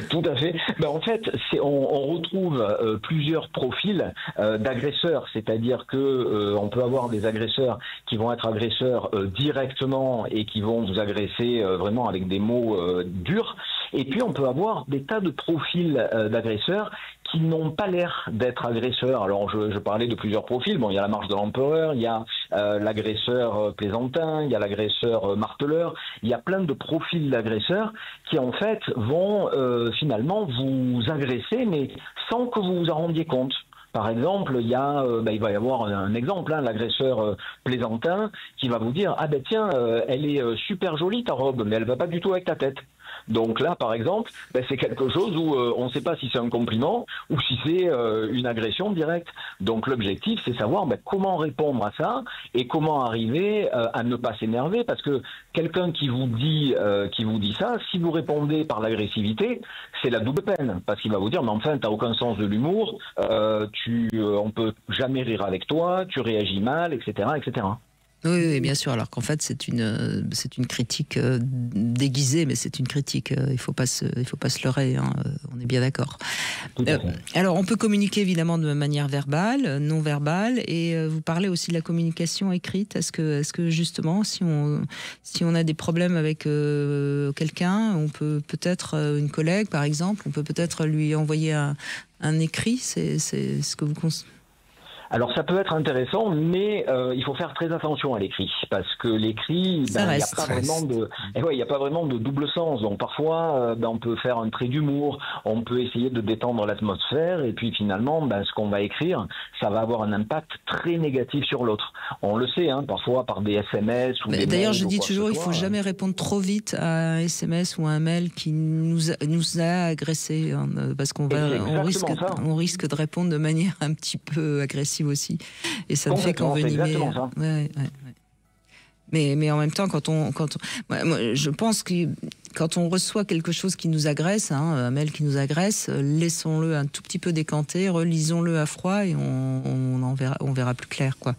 tout à fait. En fait, on retrouve plusieurs profils d'agresseurs, c'est-à-dire que on peut avoir des agresseurs qui vont être agresseurs directement et qui vont vous agresser vraiment avec des mots durs. Et puis on peut avoir des tas de profils d'agresseurs qui n'ont pas l'air d'être agresseurs. Alors je parlais de plusieurs profils. Bon, il y a la marche de l'empereur, il y a l'agresseur plaisantin, il y a l'agresseur marteleur. Il y a plein de profils d'agresseurs qui en fait vont finalement vous agresser, mais sans que vous vous en rendiez compte. Par exemple, il va y avoir un exemple, l'agresseur plaisantin qui va vous dire « Ah ben tiens, elle est super jolie ta robe, mais elle va pas du tout avec ta tête ». Donc là, par exemple, c'est quelque chose où on ne sait pas si c'est un compliment ou si c'est une agression directe. Donc l'objectif, c'est savoir comment répondre à ça et comment arriver à ne pas s'énerver, parce que quelqu'un qui vous dit ça, si vous répondez par l'agressivité, c'est la double peine, parce qu'il va vous dire mais enfin t'as aucun sens de l'humour, on peut jamais rire avec toi, tu réagis mal, etc., etc. Oui, bien sûr. Alors qu'en fait, c'est une critique déguisée, mais c'est une critique. Il faut pas se leurrer. Hein, on est bien d'accord. Alors, on peut communiquer évidemment de manière verbale, non verbale, et vous parlez aussi de la communication écrite. Est-ce que justement, si on a des problèmes avec quelqu'un, on peut peut-être une collègue, par exemple, on peut peut-être lui envoyer un écrit. C'est ce que vous conseillez? Alors ça peut être intéressant, mais il faut faire très attention à l'écrit, parce que l'écrit, il n'y a pas vraiment de double sens. Donc parfois, on peut faire un trait d'humour, on peut essayer de détendre l'atmosphère, et puis finalement, ce qu'on va écrire, ça va avoir un impact très négatif sur l'autre. On le sait, parfois par des SMS ou des mails. D'ailleurs, je dis toujours, il ne faut jamais répondre trop vite à un SMS ou à un mail qui nous a agressés, parce qu'on risque de répondre de manière un petit peu agressive aussi, et ça ne fait qu'envenimer. Mais en même temps, moi, je pense que quand on reçoit quelque chose qui nous agresse, un mail qui nous agresse, laissons-le un tout petit peu décanter, relisons-le à froid et on verra plus clair, quoi.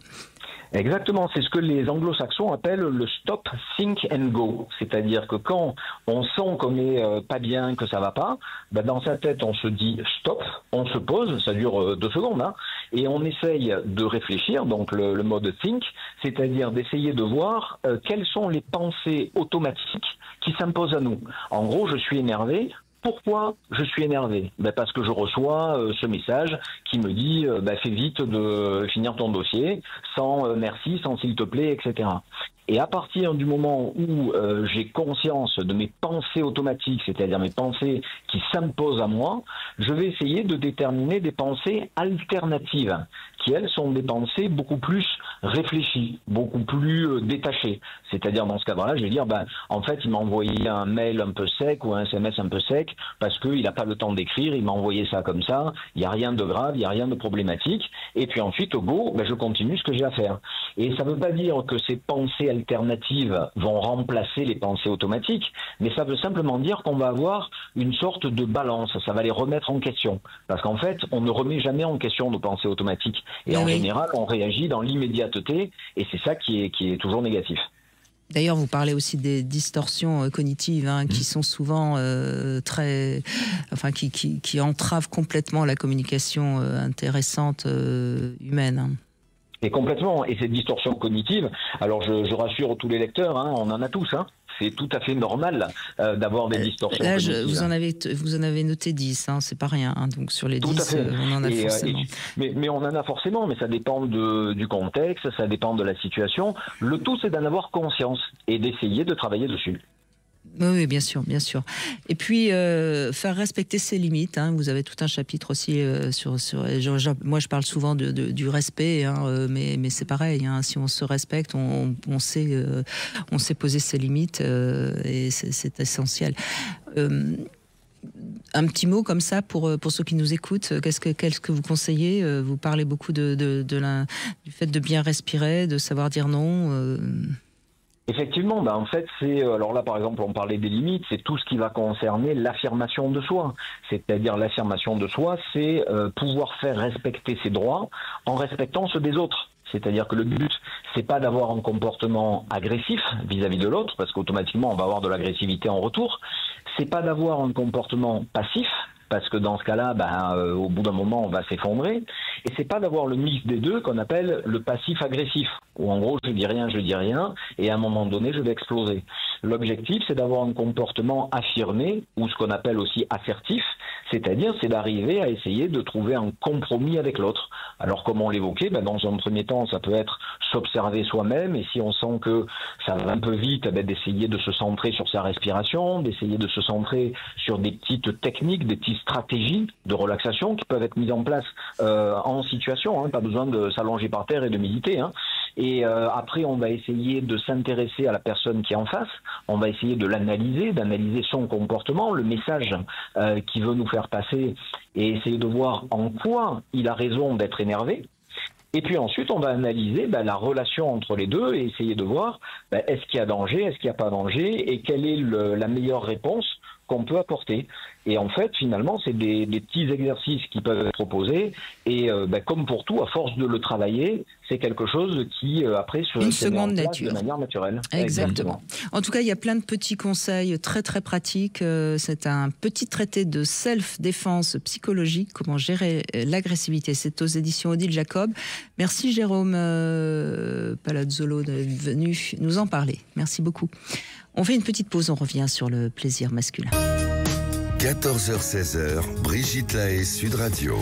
Exactement, c'est ce que les anglo-saxons appellent le stop, think and go. C'est-à-dire que quand on sent qu'on n'est pas bien, que ça va pas, dans sa tête on se dit stop, on se pose, ça dure 2 secondes, et on essaye de réfléchir, donc le mode think, c'est-à-dire d'essayer de voir quelles sont les pensées automatiques qui s'imposent à nous. En gros, je suis énervé. Pourquoi je suis énervé? Parce que je reçois ce message qui me dit fais vite de finir ton dossier, sans merci, sans s'il te plaît, etc. Et à partir du moment où j'ai conscience de mes pensées automatiques, c'est-à-dire mes pensées qui s'imposent à moi, je vais essayer de déterminer des pensées alternatives qui, elles, sont des pensées beaucoup plus réfléchies, beaucoup plus détachées. C'est-à-dire, dans ce cadre-là, je vais dire, en fait, il m'a envoyé un mail un peu sec ou un SMS un peu sec parce qu'il n'a pas le temps d'écrire, il m'a envoyé ça comme ça, il n'y a rien de grave, il n'y a rien de problématique. Et puis ensuite, au go, je continue ce que j'ai à faire. Et ça ne veut pas dire que ces pensées alternatives vont remplacer les pensées automatiques, mais ça veut simplement dire qu'on va avoir une sorte de balance, ça va les remettre en question. Parce qu'en fait, on ne remet jamais en question nos pensées automatiques. Et en général, on réagit dans l'immédiateté, et c'est ça qui est toujours négatif. D'ailleurs, vous parlez aussi des distorsions cognitives qui sont souvent qui entravent complètement la communication intéressante humaine. Et complètement. Et ces distorsions cognitives, alors je rassure tous les lecteurs, on en a tous. C'est tout à fait normal d'avoir des distorsions cognitives. Vous en avez noté 10, c'est pas rien. Donc sur les 10, on en a forcément. Mais on en a forcément, mais ça dépend du contexte, ça dépend de la situation. Le tout, c'est d'en avoir conscience et d'essayer de travailler dessus. Oui, bien sûr, bien sûr. Et puis, faire respecter ses limites. Vous avez tout un chapitre aussi moi, je parle souvent du respect, mais c'est pareil. Si on se respecte, on sait poser ses limites, et c'est essentiel. Un petit mot comme ça pour ceux qui nous écoutent. Qu'est-ce que vous conseillez? Vous parlez beaucoup du fait de bien respirer, de savoir dire non. Effectivement, en fait, alors là, par exemple, on parlait des limites, c'est tout ce qui va concerner l'affirmation de soi. C'est-à-dire l'affirmation de soi, c'est pouvoir faire respecter ses droits en respectant ceux des autres. C'est-à-dire que le but, c'est pas d'avoir un comportement agressif vis-à-vis de l'autre, parce qu'automatiquement, on va avoir de l'agressivité en retour. C'est pas d'avoir un comportement passif, parce que dans ce cas-là, au bout d'un moment, on va s'effondrer. Et c'est pas d'avoir le mix des deux qu'on appelle le passif-agressif, où en gros, je dis rien, et à un moment donné, je vais exploser. L'objectif, c'est d'avoir un comportement affirmé, ou ce qu'on appelle aussi assertif, c'est-à-dire c'est d'arriver à essayer de trouver un compromis avec l'autre. Alors comme on l'évoquait, dans un premier temps, ça peut être s'observer soi-même, et si on sent que ça va un peu vite, d'essayer de se centrer sur sa respiration, d'essayer de se centrer sur des petites techniques, des petites stratégies de relaxation qui peuvent être mises en place en situation, pas besoin de s'allonger par terre et de méditer. Et après, on va essayer de s'intéresser à la personne qui est en face, on va essayer de l'analyser, d'analyser son comportement, le message qu'il veut nous faire passer, et essayer de voir en quoi il a raison d'être énervé. Et puis ensuite, on va analyser la relation entre les deux et essayer de voir est-ce qu'il y a danger, est-ce qu'il n'y a pas danger, et quelle est la meilleure réponse qu'on peut apporter. Et en fait, finalement, c'est des petits exercices qui peuvent être proposés. Et comme pour tout, à force de le travailler, c'est quelque chose qui, après, se met en place de manière naturelle. Exactement. En tout cas, il y a plein de petits conseils très, très pratiques. C'est un petit traité de self-défense psychologique, comment gérer l'agressivité. C'est aux éditions Odile Jacob. Merci Jérôme Palazzolo d'être venu nous en parler. Merci beaucoup. On fait une petite pause, on revient sur le plaisir masculin. 14h-16h, Brigitte Lahaie, Sud Radio.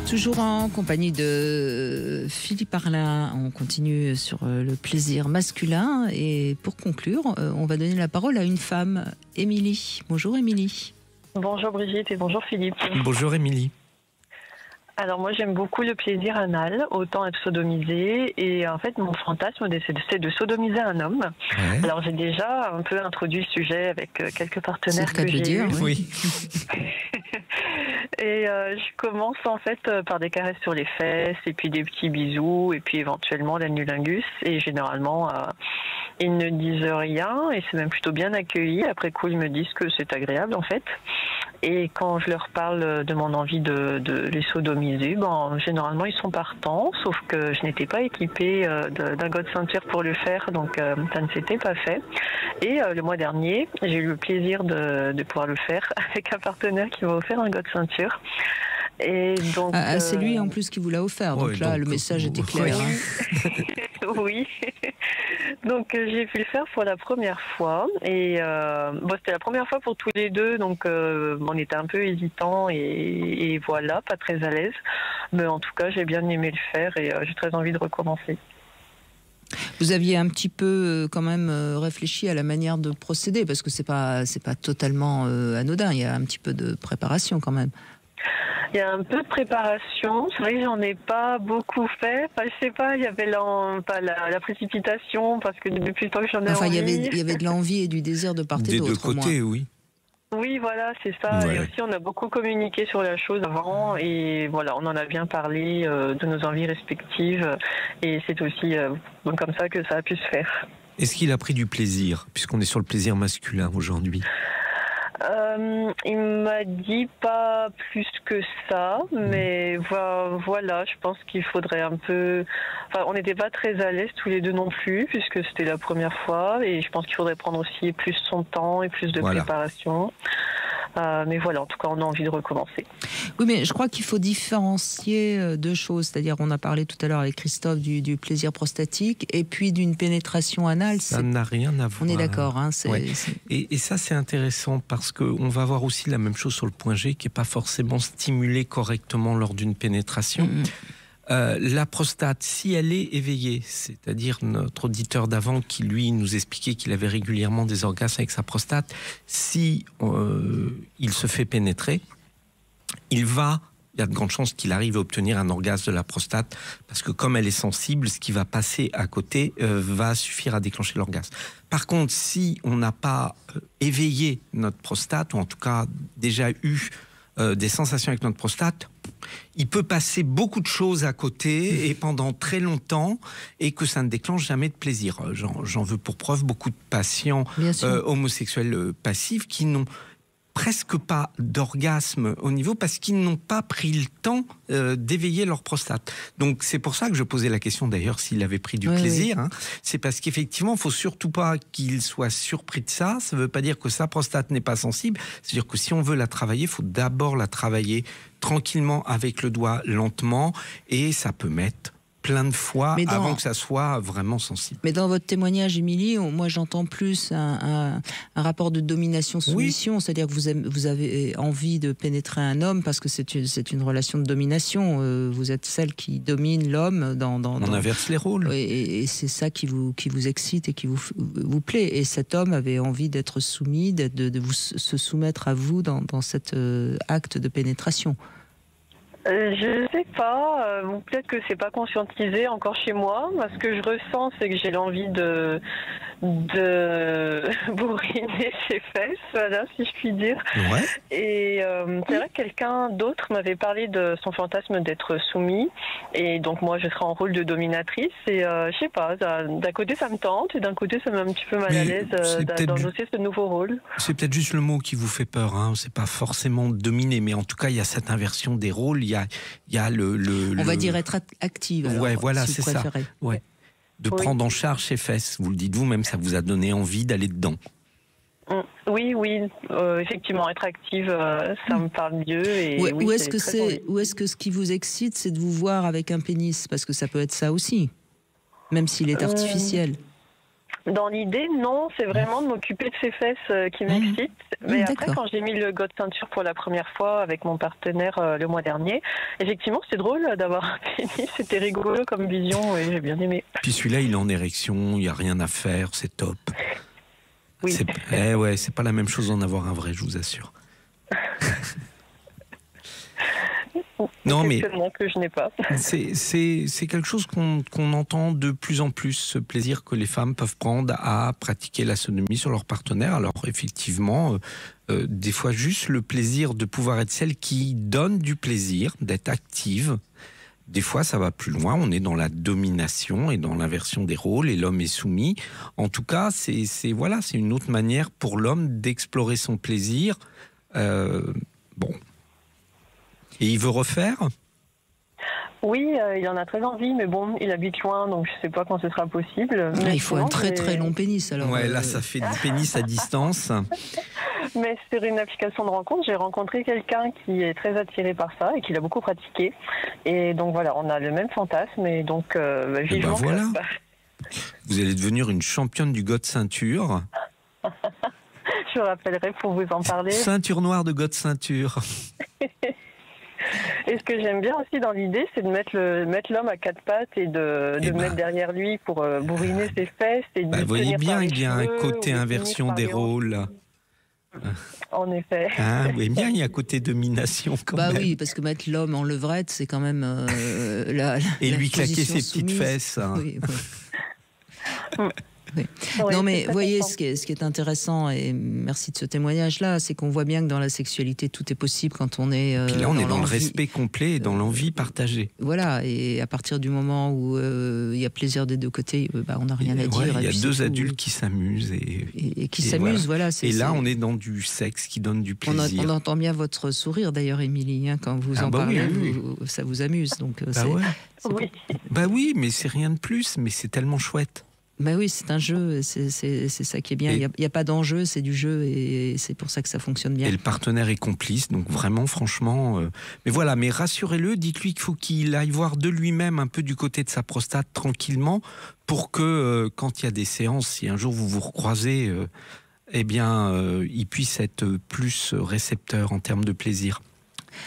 Toujours en compagnie de Philippe Arlin, on continue sur le plaisir masculin. Et pour conclure, on va donner la parole à une femme, Émilie. Bonjour Émilie. Bonjour Brigitte et bonjour Philippe. Bonjour Émilie. Alors moi j'aime beaucoup le plaisir anal, autant être sodomisée, et en fait mon fantasme c'est de sodomiser un homme. Ouais. Alors j'ai déjà un peu introduit le sujet avec quelques partenaires que j'ai eus. Oui. Et je commence en fait par des caresses sur les fesses, et puis des petits bisous, et puis éventuellement l'anulingus, et généralement ils ne disent rien, et c'est même plutôt bien accueilli. Après coup ils me disent que c'est agréable en fait. Et quand je leur parle de mon envie de les sodomiser, généralement ils sont partants, sauf que je n'étais pas équipée d'un god ceinture pour le faire, donc ça ne s'était pas fait. Et le mois dernier, j'ai eu le plaisir de pouvoir le faire avec un partenaire qui m'a offert un god ceinture. Et donc, c'est lui en plus qui vous l'a offert, donc là le message était clair. Oui. Donc j'ai pu le faire pour la première fois, et c'était la première fois pour tous les deux, donc on était un peu hésitants et voilà, pas très à l'aise, mais en tout cas j'ai bien aimé le faire et j'ai très envie de recommencer. Vous aviez un petit peu quand même réfléchi à la manière de procéder, parce que c'est pas totalement anodin, il y a un petit peu de préparation quand même. Il y a un peu de préparation. C'est vrai que j'en ai pas beaucoup fait. Enfin, je sais pas, il y avait la précipitation parce que depuis le temps que j'en ai envie. Il y avait de l'envie et du désir de part et d'autre. Des deux côtés, oui. Oui, voilà, c'est ça. Ouais. Et aussi, on a beaucoup communiqué sur la chose avant. Et voilà, on en a bien parlé de nos envies respectives. Et c'est aussi comme ça que ça a pu se faire. Est-ce qu'il a pris du plaisir, puisqu'on est sur le plaisir masculin aujourd'hui? Il m'a dit pas plus que ça, mais voilà, je pense qu'il faudrait un peu... Enfin, on n'était pas très à l'aise tous les deux non plus, puisque c'était la première fois, et je pense qu'il faudrait prendre aussi plus son temps et plus de préparation. Mais voilà, en tout cas, on a envie de recommencer. Oui, mais je crois qu'il faut différencier deux choses. C'est-à-dire, on a parlé tout à l'heure avec Christophe du plaisir prostatique et puis d'une pénétration anale. Ça n'a rien à voir. On est d'accord. Hein, Et ça, c'est intéressant parce qu'on va voir aussi la même chose sur le point G qui n'est pas forcément stimulé correctement lors d'une pénétration. La prostate, si elle est éveillée, c'est-à-dire notre auditeur d'avant qui lui nous expliquait qu'il avait régulièrement des orgasmes avec sa prostate, si il se fait pénétrer, il y a de grandes chances qu'il arrive à obtenir un orgasme de la prostate parce que comme elle est sensible, ce qui va passer à côté va suffire à déclencher l'orgasme. Par contre, si on n'a pas éveillé notre prostate, ou en tout cas déjà eu des sensations avec notre prostate, il peut passer beaucoup de choses à côté et pendant très longtemps et que ça ne déclenche jamais de plaisir. J'en veux pour preuve beaucoup de patients homosexuels passifs qui n'ont presque pas d'orgasme au niveau parce qu'ils n'ont pas pris le temps d'éveiller leur prostate. Donc c'est pour ça que je posais la question d'ailleurs s'il avait pris du plaisir. Hein. C'est parce qu'effectivement, il ne faut surtout pas qu'il soit surpris de ça. Ça ne veut pas dire que sa prostate n'est pas sensible. C'est-à-dire que si on veut la travailler, il faut d'abord la travailler tranquillement avec le doigt, lentement, et ça peut mettre plein de fois avant que ça soit vraiment sensible. Mais dans votre témoignage, Émilie, moi j'entends plus un rapport de domination-soumission, c'est-à-dire que vous avez envie de pénétrer un homme parce que c'est une relation de domination. Vous êtes celle qui domine l'homme. On inverse les rôles. Et c'est ça qui vous excite et qui vous plaît. Et cet homme avait envie d'être soumis, de se soumettre à vous dans cet acte de pénétration. Je sais pas, peut-être que c'est pas conscientisé encore chez moi. Ce que je ressens, c'est que j'ai l'envie de bourriner ses fesses, voilà, si je puis dire. Ouais. Et c'est vrai que quelqu'un d'autre m'avait parlé de son fantasme d'être soumis, et donc moi je serais en rôle de dominatrice. Et je sais pas, d'un côté ça me tente, et d'un côté ça me met un petit peu mal à l'aise d'endosser ce nouveau rôle. C'est peut-être juste le mot qui vous fait peur, hein. C'est pas forcément dominer, mais en tout cas il y a cette inversion des rôles. Il y a on va dire être active. Alors, ouais, voilà, si c'est ça. Ouais. De prendre en charge ses fesses. Vous le dites vous-même, ça vous a donné envie d'aller dedans. Oui, effectivement, être active, ça me parle mieux. Et où est-ce que ce qui vous excite, c'est de vous voir avec un pénis? Parce que ça peut être ça aussi, même s'il est artificiel. Dans l'idée, non, c'est vraiment de m'occuper de ses fesses qui m'excite. Mais après, quand j'ai mis le God ceinture pour la première fois avec mon partenaire le mois dernier, effectivement, c'est drôle d'avoir un pénis, c'était rigolo comme vision et j'ai bien aimé. Puis celui-là, il est en érection, il n'y a rien à faire, c'est top. Oui. C'est pas la même chose d'en avoir un vrai, je vous assure. Non, mais que je n'ai pas. C'est quelque chose qu'on entend de plus en plus, ce plaisir que les femmes peuvent prendre à pratiquer la sodomie sur leur partenaire. Alors effectivement, des fois juste le plaisir de pouvoir être celle qui donne du plaisir, d'être active. Des fois, ça va plus loin. On est dans la domination et dans l'inversion des rôles et l'homme est soumis. En tout cas, c'est une autre manière pour l'homme d'explorer son plaisir. Et il veut refaire ? Oui, il en a très envie, mais bon, il habite loin, donc je ne sais pas quand ce sera possible. Mais il faut un très très long pénis, alors. Ouais, là, ça fait du pénis à distance. Mais sur une application de rencontre, j'ai rencontré quelqu'un qui est très attiré par ça et qui l'a beaucoup pratiqué. Et donc voilà, on a le même fantasme, et donc vivement voilà. Vous allez devenir une championne du God ceinture. Je vous rappellerai pour vous en parler. Ceinture noire de God ceinture. Et ce que j'aime bien aussi dans l'idée, c'est de mettre l'homme à quatre pattes et de le mettre derrière lui pour bourriner ses fesses. Et vous voyez bien, il y a un côté inversion des rôles. En effet. Ah, oui, bien, il y a côté domination quand même. Oui, parce que mettre l'homme en levrette, c'est quand même Et lui claquer ses soumise. petites fesses. Hein. Oui. Oui. Non, mais vous voyez, ce qui est intéressant, et merci de ce témoignage-là, c'est qu'on voit bien que dans la sexualité, tout est possible quand on est. Puis là, on est dans le respect complet et dans l'envie partagée. Voilà, et à partir du moment où il y a plaisir des deux côtés, on n'a rien à dire. Il y a deux adultes qui s'amusent. Et qui s'amusent, voilà. Et là, on est dans du sexe qui donne du plaisir. On entend bien votre sourire, d'ailleurs, Émilie, hein, quand vous en parlez, ça vous amuse. Donc, oui, mais c'est rien de plus, mais c'est tellement chouette. Oui, c'est un jeu, c'est ça qui est bien. Il n'y a pas d'enjeu, c'est du jeu et c'est pour ça que ça fonctionne bien. Et le partenaire est complice, donc vraiment, franchement... Mais voilà, mais rassurez-le, dites-lui qu'il faut qu'il aille voir de lui-même un peu du côté de sa prostate tranquillement pour que quand il y a des séances, si un jour vous vous recroisez, il puisse être plus récepteur en termes de plaisir.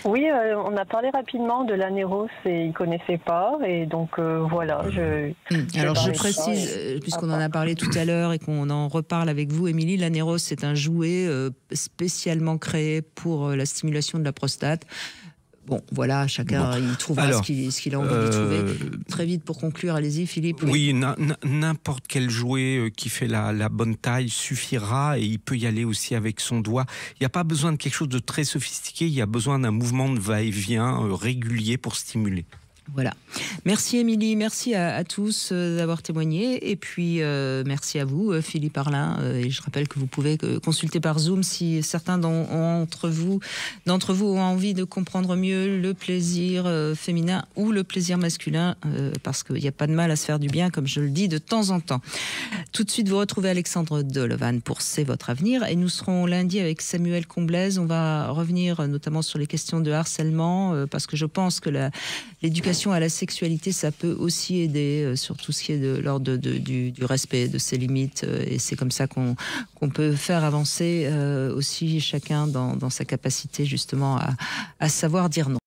Oui, on a parlé rapidement de l'anéros et il ne connaissait pas. Et donc, voilà. Alors, je précise, puisqu'on en a parlé tout à l'heure et qu'on en reparle avec vous, Émilie, l'anéros, c'est un jouet spécialement créé pour la stimulation de la prostate. Bon, voilà, chacun il trouvera ce qu'il a envie de trouver. Très vite, pour conclure, allez-y, Philippe. Oui, n'importe quel jouet qui fait la bonne taille suffira et il peut y aller aussi avec son doigt. Il n'y a pas besoin de quelque chose de très sophistiqué, il y a besoin d'un mouvement de va-et-vient régulier pour stimuler. Voilà. Merci Émilie, merci à tous d'avoir témoigné et puis merci à vous Philippe Arlin et je rappelle que vous pouvez consulter par Zoom si certains d'entre vous ont envie de comprendre mieux le plaisir féminin ou le plaisir masculin parce qu'il n'y a pas de mal à se faire du bien comme je le dis de temps en temps. Tout de suite vous retrouvez Alexandre Delevan pour C'est votre avenir et nous serons lundi avec Samuel Comblaise. On va revenir notamment sur les questions de harcèlement parce que je pense que l'éducation à la sexualité, ça peut aussi aider sur tout ce qui est de l'ordre du respect de ses limites et c'est comme ça qu'on peut faire avancer aussi chacun dans sa capacité justement à savoir dire non.